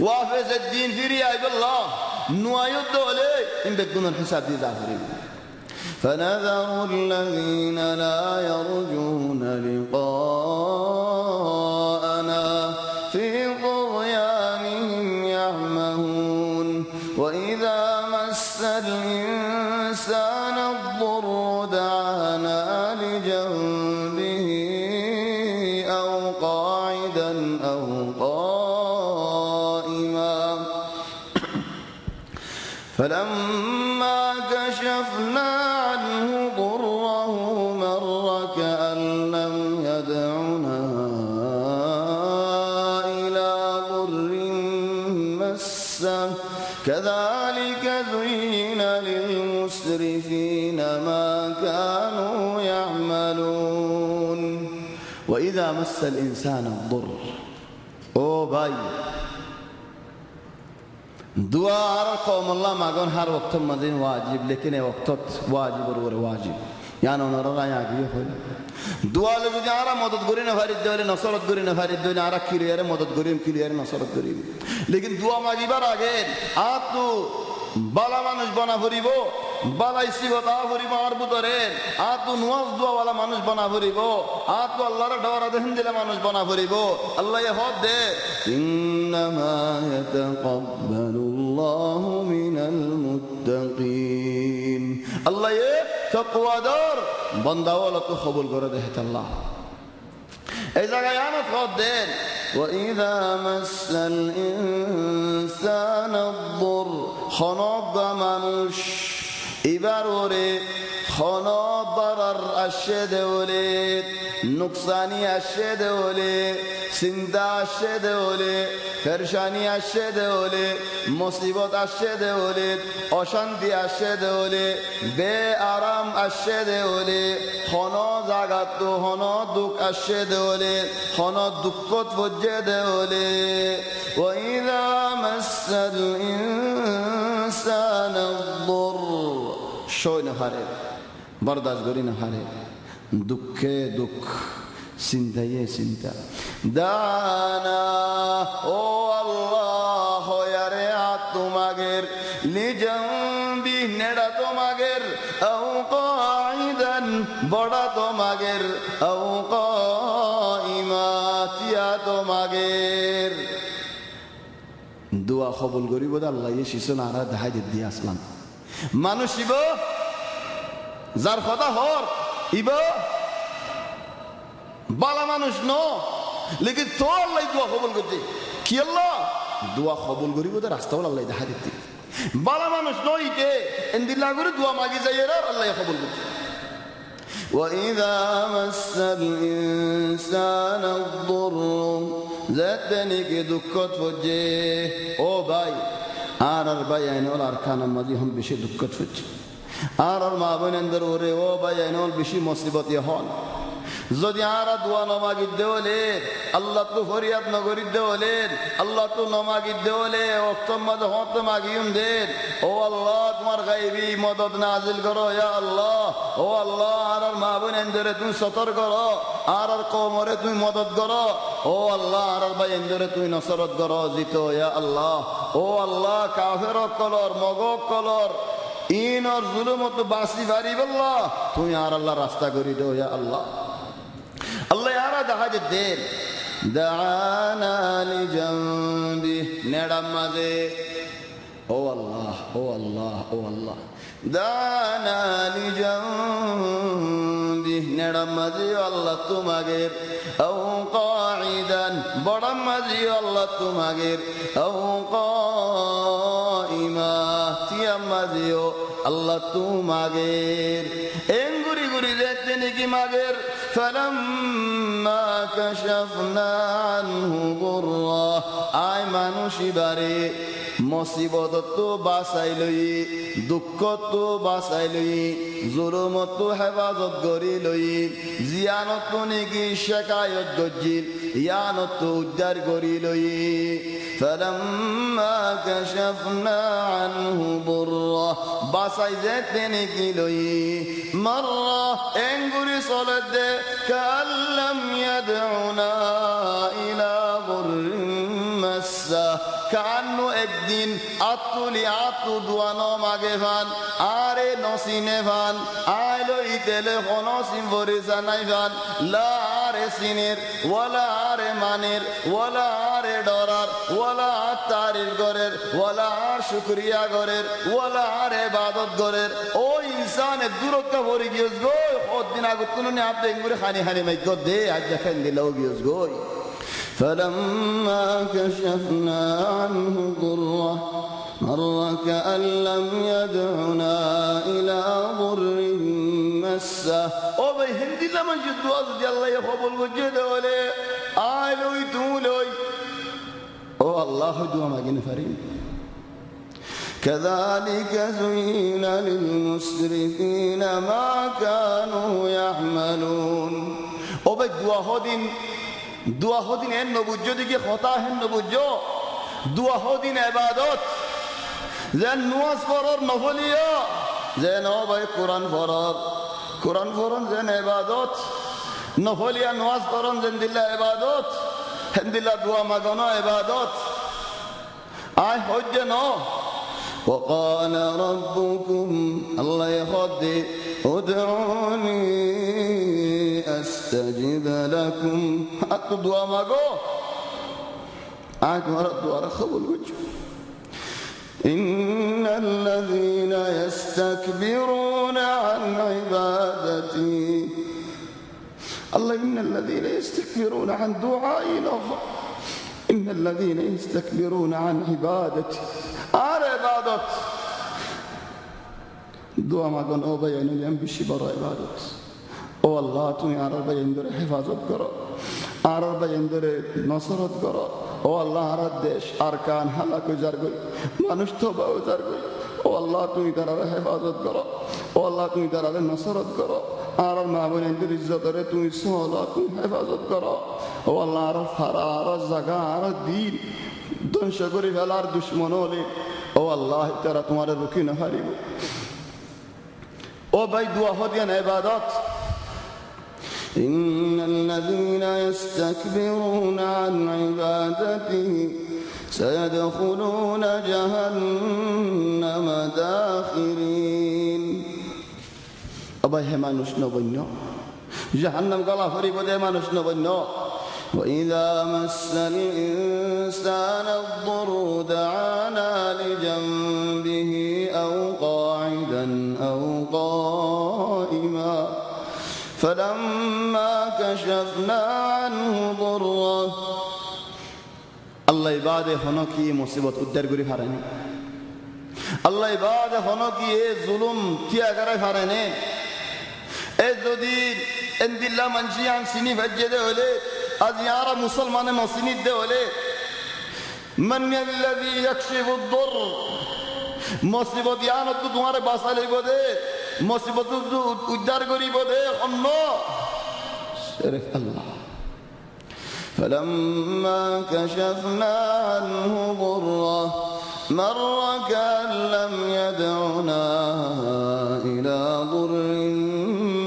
وافز الدين في رياء الله نوايد عليه إن بكون الحساب دي زافرين فنذر الذين لا يرجون لقاءنا في طغيانهم يعمهون وإذا مس الإنسان الضر دعانا لجنبه أو قاعدا أو قائما فلما كشفنا عنه ضره مر كأن لم يدعنا إلى ضر مسه كذلك زين للمسرفين ما كانوا يعملون وإذا مس الإنسان الضر ও ভাই दुआ कौम अल्लाह मागन हर वक्त मजीन वाजिब लेकिन ए वक्त वाजिब और वाजिब यान ओनरा आगे हो दुआ ले जो आरा मदद करी ना फारिद दे नसरत करी ना फारिद दे आरा क्लियर मदद करी क्लियर नसरत करी लेकिन दुआ मागिबार आगे आ तू बाला मानुष बना फरिब बाला इसिबत आ फरिब आर बुतरे आ तू नुआज दुआ वाला मानुष बना फरिब आ तू अल्लाह रा डरा देहन दिला मानुष बना फरिब अल्लाह ये हद दे इन्नमा यतक़ब्बलुल्लाहु मिनल मुत्तक़ीन अल्लाह ये तकवादार बंदा वाला तो कबूल करे दे अल्लाह এই জায়গায় আনত হদ দেন وإذا مس الإنسان الضر خنق মানুষ এবার ওরে খনক বারার আসে দেওলে নুকসানি আসে দেওলে চিন্তা আসে দেওলে পেরেশানি আসে দেওলে মুসিবত আসে দেওলে অশান্তি আসে দেওলে বে আরাম আসে দেওলে হন জাগাত হন দুঃখ আসে দেওলে হন দুঃখত বজে দেওলে ওয়াইদা মাসাল ইনসান আদ-দুর শোয় না হারে বরদাস্ত করি না হারে দুঃখে দুঃখ চিন্তায় চিন্তা দানা ও আল্লাহ হয়ারে আত্মাগের লিজাম্বি নেড়া তোমাগের আও কাইদান বড়া তোমাগের আও কাইমা তিয়া তোমাগের দোয়া কবুল করিব আল্লাহ শিশন আরা দেখাই দিয়ে আসলাম মানুষ ইব যার কথা হর ইব বালা মানুষ ন লেকিন তো আল্লাহ দোয়া কবুল করতে কি আল্লাহ দোয়া কবুল করিব তো রাস্তা আল্লাহ দেখা দিতে বালা মানুষ ন ইতে এন্দিল্লা করে দোয়া মাগি যাই আর আল্লাহ কবুল করতে وإذا مس الإنسان الضر ذاتنك دكت وجه او ভাই আর ভাই আইনল আর খানা মাঝি হম বেশি দুঃখত হচ্ছে আর মা বোনেদের ওরে ও ভাই আইনল বেশি মুসিবতি হন যদি আর দোয়া নমাগি দেওলে আল্লাহ তো ফরিয়াদ নগরি দেওলে আল্লাহ তো নমাগি দেওলে ওক্তম মাঝে হত মাগিউম দেন ও আল্লাহ তোমার গায়বী মদদ নাজিল করো ইয়া আল্লাহ ও আল্লাহ আর মা বোনেদের তুমি সতর্ক করো আর কওমরে তুমি মদদ করো ও আল্লাহ আর ভাই এন্দরে তুমি নসরত করো জিতো ইয়া আল্লাহ ও আল্লাহ কাফের কলর মগক কলর ইনর জুলুমত বাসি বাড়ি আল্লাহ তুমি আর আল্লাহ রাস্তা করি দাও ইয়া আল্লাহ আল্লাহ আরা দেখা দেন দানা লিজাম্বি নেড়াম মাঝে ও আল্লাহ ও আল্লাহ ও আল্লাহ দানা লিজাম্বি নেড়াম মাঝে আল্লাহ তোমাগের আও কাইদান বড়াম মাঝে আল্লাহ তোমাগের আও কাইমা তিয়াম মাঝে আল্লাহ তোমাগের এঙ্গুরি গুরি দেখতে নাকি মাগের فلما كشفنا عنه ضره আই মানুষই বারে মুসিবত তো বাঁচাই লই দুঃখ তো বাঁচাই লই জুলুমত তো হেফাজত করি লই জিয়ানত তো নেকি শেকায়ত গজিল ইয়ানত তো উদ্ধার করি লই فلما كشفنا عنه ضره বাঁচাই যেতে নেকি লই মাররা এঙ্গুরি চলে দে কাল্লাম ইয়াদউনা ইলা গুররিম মাসসা কান্নু একদিন আতুলি আতু দুয়ানো মাগে ভান আরে নসিনে ভান আইলো ইতেলে হনসিম ভরিসা নাই ভান লা আরে সিনের ওয়ালা আরে মানের ওয়ালা আরে ডরার ওয়ালা তারিফ গরের ওয়ালা আর শুকরিয়া গরের ওয়ালা আরে ইবাদত গরের ও ইনসানের দূরত্ব ভরি গিয়েছ গো ওদিন আগত তুলনে আপনি এঙ্গুরে খানি খানি মাইক দে আজ দেখেন দিলাও গিয়েছ গো فلما كشفنا عنه ضره مر كأن كأن لم يدعنا إلى ضر مسه او بھائی ہندی لمن جو دعا دی اللہ یہ قبول وجد ولے آلوی تولوی او اللہ دعا ماگن فرین كذلك زين للمسرفين ما كانوا يعملون او بھائی دعا ہو دن این نبوجو دیکھے خطا ہے نبوجو دعا ہو دن عبادت زین نواز فرار نفلیا زین او بھائی قرآن فرار زین عبادت نفلیا نواز فرار زین دلہ عبادت ہن دلہ دعا مگنا عبادت آئے حج نو وقال ربكم الله يخدي ادعوني استجب لكم الدعاء ماغو اكبر الدعاء خبل وجه ان الذين يستكبرون عن عبادتي الله ان الذين يستكبرون عن دعائي الله ان الذين يستكبرون عن عبادتي عبادت دعا مگن او بیان یم بیشی برای عبادت او الله তুমি আর بیان داره حفاظت کرو আর بیان داره نصرت کرو او الله আর দেশ আরকান হালাক জারগই মানুষ তো বাউ জারগই ও আল্লাহ তুমি তার হেফাজত করো ও আল্লাহ তুমি তার নসরত করো আর মা বোনদের ইজ্জতরে তুমি সলা তুমি হেফাজত করো ও আল্লাহ আর ফারা আর জায়গা আর দিন ধ্বংস করে ফেলার দুশ্মন হলে ও আল্লাহ তারা তোমার রুখি না হারিব ও ভাই দোয়া হদিয়ান ইবাদত إن الذين يستكبرون عن عبادته سيدخلون جهنم داخرين أبا هي مانوش نبنيو جهنم قال فريق ودي مانوش نبنيو وإذا مس الإنسان الضر دعانا لجنبه أو قاعدا أو قائما فلما كشفنا عنه ضره الله عباده هناكي مصيبت قدر غري فارني الله عباده هناكي ظلم كيا غري فارني اجدي ان بالله منجيان سني فجده ولي از يارا مسلمان نصنيد ده ولي من الذي يكشف الضر مصيبت يانا تو تمہارے پاس آلے بودے مصیبت تو ادھر گری بودے اللہ صرف اللہ فلما كشفنا عنه ضره مر كأن لم يدعنا إلى ضر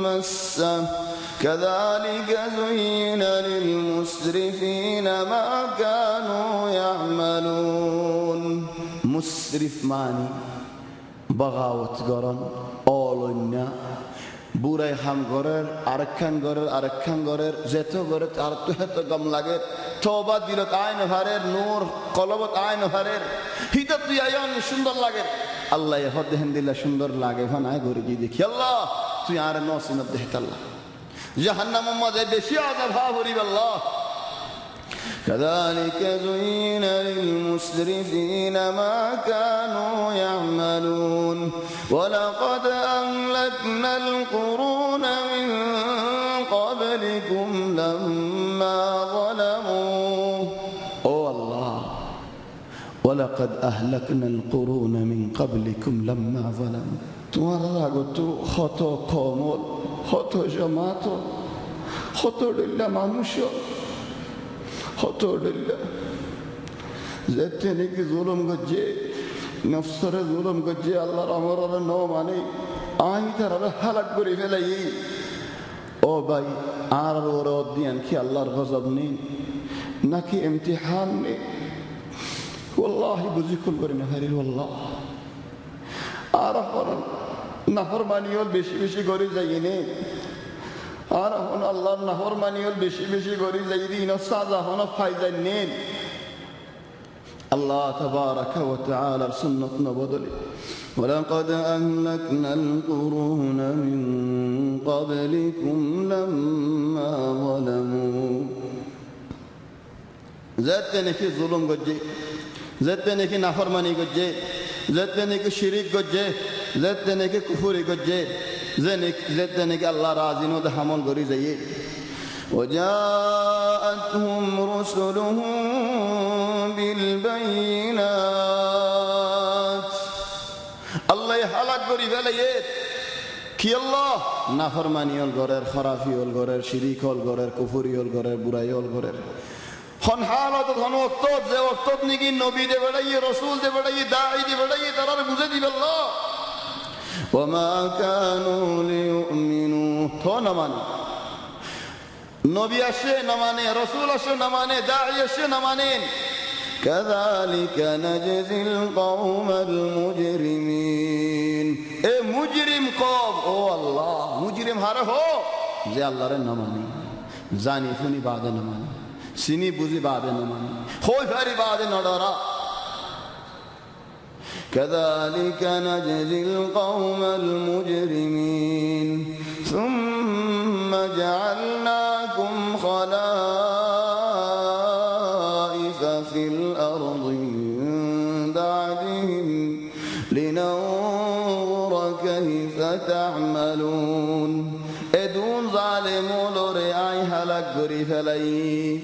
مسه كذلك زين للمسرفين ما كانوا يعملون مسرف معنی بغاوت گران آلونا بورای هم گرر ارکان گرر زیتو گرر ارتو هتو گم لگر توبه دیلت آین هرر نور قلبت آین هرر هیدت دیایان شندر لگر الله یهود دهن دیل شندر لگر فان آی گوری جی دیکی الله تو یار نوسی ندهت الله جهنم ماذا بشي عذاب هاوري بالله كذلك زين للمسرفين ما كانوا يعملون ولقد أهلكنا القرون من قبلكم لما ظلموا الله ولقد أهلكنا القرون من قبلكم لما ظلموا تمہارا راگو خطو قومول خطو جماعتو خطو لله মানুষও خطو لله زیتنے کی ظلم گجے نفسر ظلم گجے اللہ رحمر نو مانے آئی تر حلق گری فیلائی او بھائی آر ورود دیان کی اللہ غضب نہیں نہ کی امتحان نہیں والله بزی کل گری نفری والله آرہون نفرمانیول বেশি গরি যাইনে আরহন আল্লাহর নাফরমানিয়ল বেশি গরি যাইদিন সাজা হন ফায়দানেন আল্লাহ তাবারাকা ওয়া তাআলা সুন্নাত নবদলি ولقد أهلكنا القرون من قبلكم لما ظلموا زدتني في ظلم گجے زدتني في نافرمانی گجے যেতেনেকে শিরিক গজ্জে যেতেনেকে কুফরি গজ্জে যেতেনেকে আল্লাহ রাজিনো দে হামল করি যাইয়ে وجاءتهم رسلهم بالبينات الله হালাক করি ফেলাইয়ে কি আল্লাহ নাফরমানি হল গরের খরাফি হল গরের শিরিক হল গরের কুফরি হল গরের বুরাই হল গরের হন হালত হন ওয়াক্ত যে ওয়াক্ত নিকি নবী দে বেড়াইয়ে রাসূল দে বেড়াইয়ে দাঈ দে বেড়াইয়ে তারার বুঝে দিবে আল্লাহ ওমা কানু লিউমিনু তো না মানে নবী আসে না মানে রাসূল আসে না মানে দাঈ আসে না মানে كذلك نجزي القوم المجرمين اے مجرم قوم او اللہ مجرم ہارے ہو যে আল্লাহর না মানে জানি শুনি বাদে না মানে সিনি বুঝি বাদে না মানে হই ফারি বাদে না ডরা كذلك نجزي القوم المجرمين ثم جعلناكم خلائف في الأرض من بعدهم لننظر كيف تعملون ادون ظالمون رعاي هلاك غري فلاي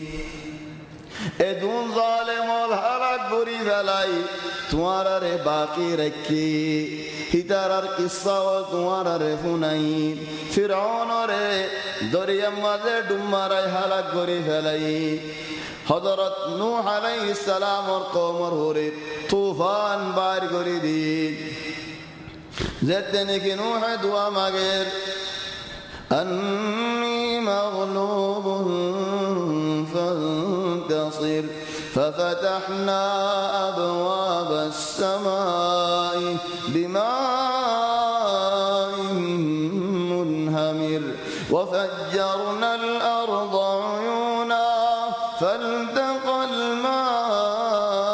ادون ظالمون هلاك غري فلاي تمہارا رے باقی رکھی ہتارار قصہ و تمہارا رے فنائی فرعون رے دریا مزے ڈمارا ہلاک گری پھیلائی حضرت نوح علیہ السلام اور قوم ہورے طوفان بار گری دی زیدنے کی نوح دعا مانگیر انی مغلوب فانتصر ففتحنا أبواب السماء بماء منهمر وفجرنا الأرض عيونا فالتقى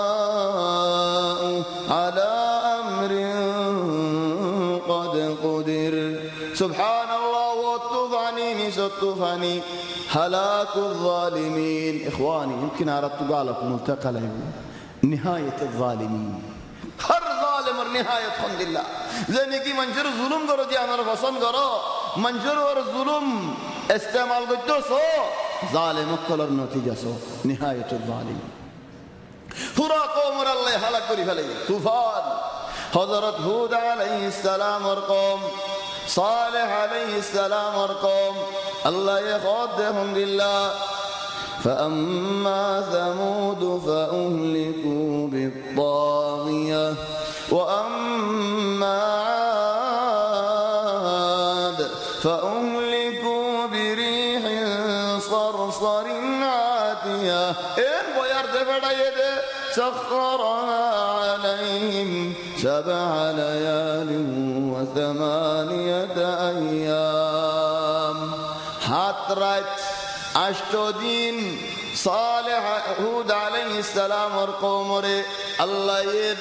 الماء على أمر قد قدر سبحان الله والطوفاني الطوفاني هلاك الظالمين إخواني يمكن أردت قالك ملتقى له نهاية الظالمين هر ظالم نهاية خند الله زي کی منجر ظلم کرو دی ہمارا پسند کرو منجر اور ظلم استعمال کرو سو ظالم کلر نتیجہ سو نهاية الظالمين پورا قوم اللہ ہلاک کری پھیلے طوفان حضرت هود علیہ السلام اور قوم صالح علیہ السلام اور قوم الله يخدهم بالله فأما ثمود فأهلكوا بالطاغية وأما عاد فأهلكوا بريح صرصر عاتية إن بيرد فدايد سخرها عليهم 7 ليال و8 أيام হাত রাত 8 দিন সালেহ হুদ আলাইহিস সালাম আর কওমরে আল্লাহর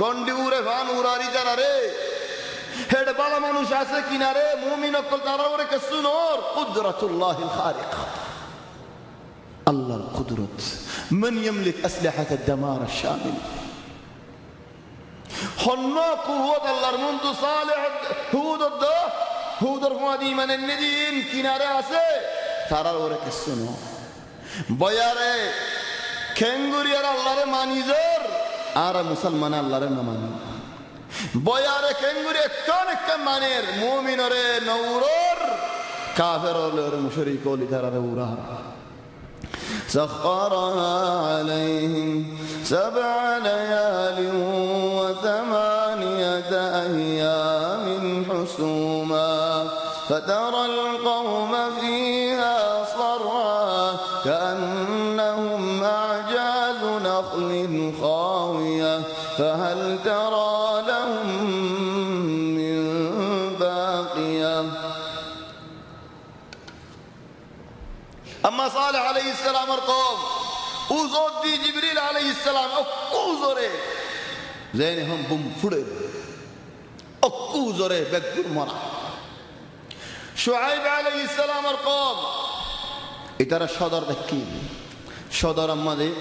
গন্ডি উরে ভান উরারি জানারে হেড বালা মানুষ আছে কিনারে মুমিন অকল তারারে কসুনর কুদরতুল্লাহিল খারিকা আল্লাহর কুদরত মান ইয়ামলিক আসলিহাত আদ-দামার আশ-শামিল হন্না কুওয়াত আল্লাহর মুনতু সালেহ হুদ হুদর ফাদি মানে নদীন কিনারে আছে তারার ওরে কিছু না বয়ারে খেঙ্গুরিয়ার আল্লাহরে মানিজর আর মুসলমান আল্লাহরে না মানি বয়ারে খেঙ্গুরি কোন মানের মুমিনরে নৌরর কাফেররে মুশরিক ওলি তারারে উরা سخرها عليهم 7 ليال و8 أيام حسوما فترى القوم فيها صرعا كأنهم أعجاز نخل خاوية فهل ترى لهم من باقية أما صالح عليه السلام والقوم وزود دي جبريل عليه السلام أكوزره زينهم بم فدر أكوزره بكر مرا شعيب عليه السلام والقوم إترى شدر دكين شدر أمدي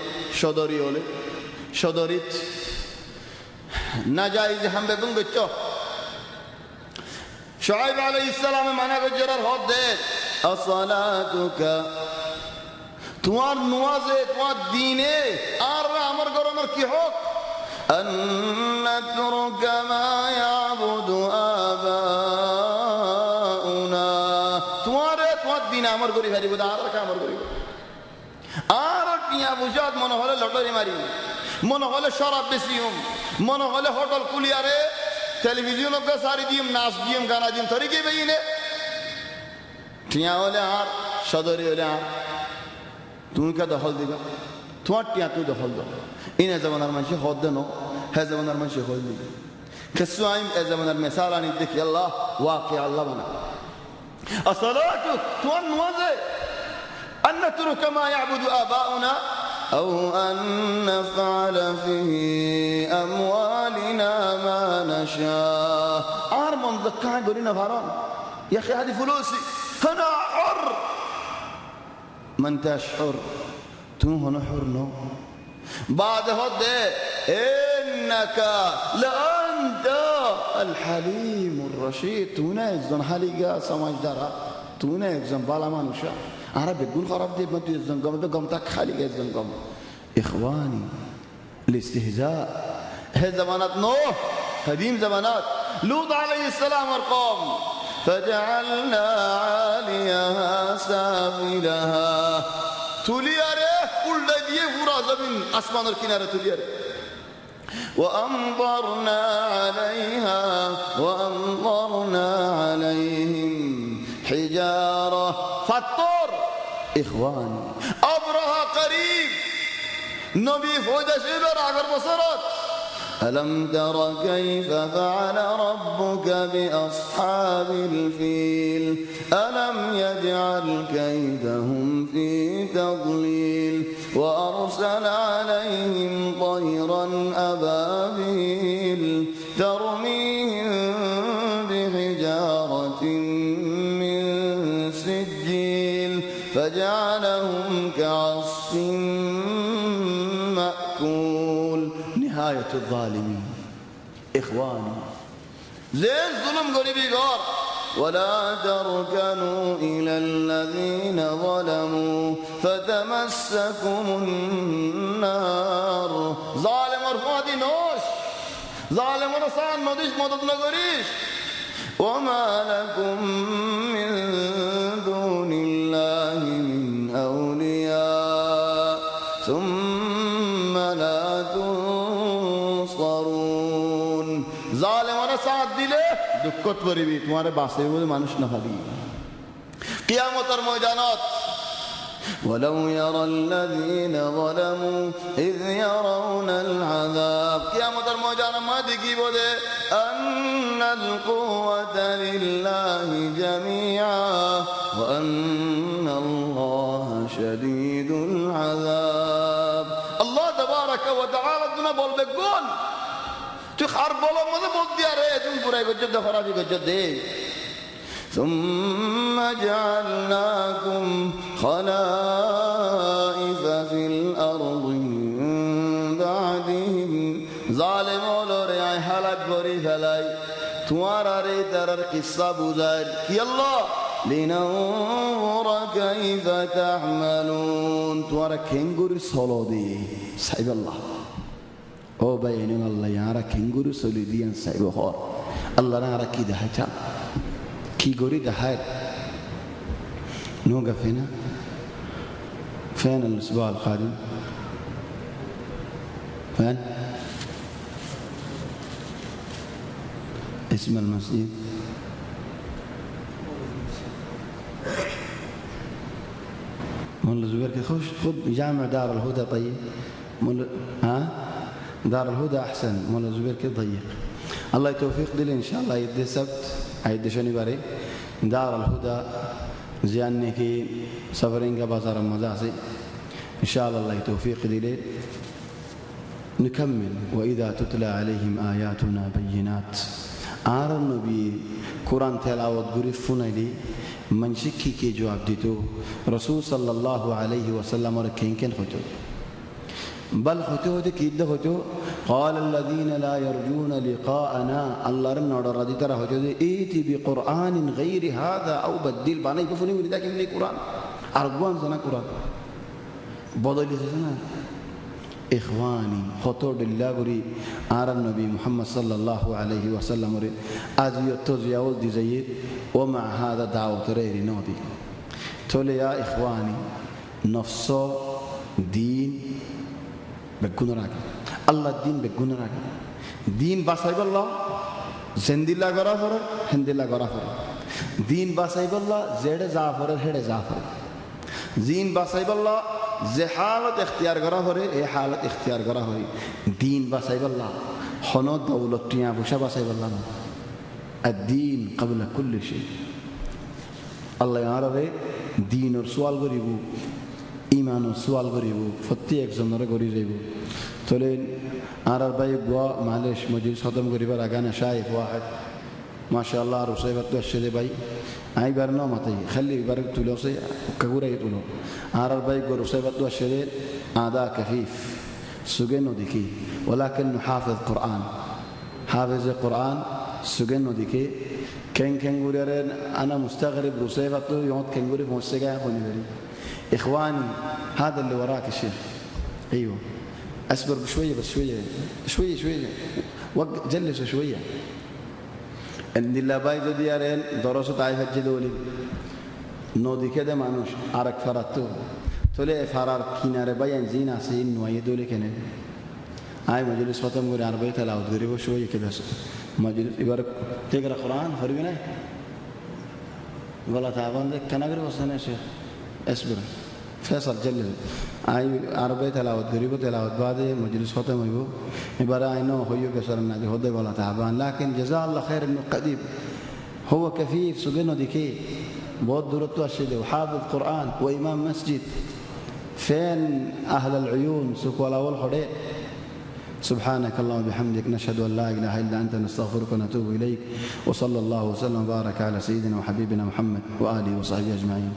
شدري أولي شدريت ناجائز هم ببن بچو شعیب علیہ السلام مانا گجرر ہو دے الصلاتک تمہار نوازے تمہار دینے آر رہا امر کرو امر کی حق ان نترک ما یعبد آباؤنا تمہارے دین امر کری بھاری بدا آر رکھا امر کری آر টিয়া বুঝাত মনে হলে লটারি মারি মনে হলে শরাব বেশিম মনে হলে হোটেল কুলিয়ারে টেলিভিশন কে সারি দিম নাচ দিম গানা দিম তরি কি বেইনে টিয়া হলে আর সদরি হলে আর তুমি কে দখল দিবা তোমার টিয়া তুই দখল দাও ইন জামানার মানুষ হদ দেন হে জামানার মানুষ হল দিবে كسوائم زمن المثال عن الذكر الله واقع الله بنا الصلاة توان موزي أن نترك ما يعبد آباؤنا أو أن نفعل في أموالنا ما نشاء عارمون ذكاء قولنا فاران يا أخي هذه فلوسي أنا حر من تشعر تو هنا حر نو بعد هذا إنك لأنت الحليم الرشيد تونا يزن حليقا سماج دارا تونا يزن بالا ما نشاء عرب يقول خراب دي ما تيزن قم بقم تك حليقا يزن قم إخواني الاستهزاء هي زمانات نوح قديم زمانات لوط عليه السلام والقوم فجعلنا عاليها سافلها تولياره كل ديه فراز من أسمان الكنارة تولياره وأمطرنا عليهم حجارة فالطور إخواني أبرها قريب نبي فوجة شبر عقر بصرات ألم تر كيف فعل ربك بأصحاب الفيل ألم يجعل كيدهم في تضليل وأرسل عليهم طيرا أبابيل ترميهم بحجارة من سجيل فجعلهم كعصف مأكول نهاية الظالمين إخواني زين ظلم قريبي قار ولا تركنوا إلى الذين ظلموا فتمسكم النار ظالم ارفادي نوش ظالم رسان نوديش مدد نقريش وما لكم من دون الله من أولياء ثم لا تنصرون ظالم رسان দিলে দুঃখত পরিবি তোমার বাসে বলে মানুষ না খালি কিয়ামতের ময়দানত ولو يرى الذين ظلموا إذ يرون العذاب কিয়ামতের ময়দানে মা দেখি বলে أن القوة لله جميعا وأن الله شديد العذاب الله تبارك وتعالى دنا বলবে কোন তুই খার বলো মনে বল দিয়া রে তুমি পুরাই গজ্জত খরাবি গজ্জত দে ثم جعلناكم خلائف في الأرض من بعدهم ظالم ولوري حالات بوري فلاي تمہارا رے ترر قصہ بزار کی اللہ لننظر كيف تعملون تمہارا کھنگور سولو دی صحیب اللہ او بینیم اللہ یارا کھنگور سولی دیان صحیب خور اللہ نارا کی دہتا کی گوری دهات نوقف هنا فين الأسبوع القادم فين اسم المسجد مولا زبير كده خد جامع دار الهدى طيب مولا دار الهدى أحسن مولا زبير كده ضيق الله يتوفيق دي إن شاء الله يدي سبت عيد شنبري دار الهدى زيانة كي سفرين كبازار المزاسي إن شاء الله توفيق دليل نكمل وإذا تتلى عليهم آياتنا بينات آر النبي قرآن تلاوت قريفنا لي من شكي كي جواب ديتو رسول صلى الله عليه وسلم وركين كن خطو بل خطو دي كيد خطو قال الذين لا يرجون لقاءنا الله رنا ردي ترى هجود ائتي بقرآن غير هذا أو بدل باني بفني ولدا كمني قرآن أرجوان زنا قرآن بدل زنا إخواني خطور الله بري على النبي محمد صلى الله عليه وسلم بري أزيد تزياول دي زيد ومع هذا دعوة ريري نودي تولي يا إخواني نفسه دين بكون راكب الله الدين بكون راكب دين باسايب الله زند الله غرافر هند الله غرافر دين باسايب الله زيد زعفر هيد زعفر دين باسايب الله زي حالة اختيار غرافر اي حالة اختيار غرافر دين باسايب الله خنو دولتيان بوشا باسايب الله الدين قبل كل شيء الله يعرف دين السؤال غريبو إيمان السؤال غريبو فتي إكزامنر غريبو تولين عرب باي غوا معلش مجلس ختم غريبا راغانا شايف واحد ما شاء الله رسيبت الشدي باي أي برنا ماتي خلي برك تلوسي كغورة يتولو عرب باي غوا رسيبت الشدي عدا كفيف سجنو ديكي ولكن حافظ قرآن حافظ القرآن سجنو ديكي كن غوريرن أنا مستغرب رسيبت يوم كن غوري فمسجع فنيبري إخواني هذا اللي وراك الشيء أيوه أصبر بشوية بس شوية جلس شوية إن الله بايدو ديارين دراسة عايفة جدولي نودي كده مانوش عرق فراتو تولي فرار كينار باين زينا سين نوعي دولي كنه هاي مجلس ختم غير عربية تلاوت غريبه شوية كده مجلس يبارك تقرأ قرآن فرقنا غلط عبان ده كنا غير وصلنا شيء اصبر فيصل جلل اي عربية تلاوت غريبه تلاوت بعد مجلس ختم يبو يبارك انه هو يكسرنا دي هده غلط عبان لكن جزاه الله خير انه قديم هو كفيف سجنه ديكي بود درته الشده وحافظ قرآن وإمام مسجد فين أهل العيون سكولا والخدي سبحانك اللهم وبحمدك نشهد أن لا إله إلا أنت نستغفرك ونتوب إليك وصلى الله وسلم وبارك على سيدنا وحبيبنا محمد وآله وصحبه أجمعين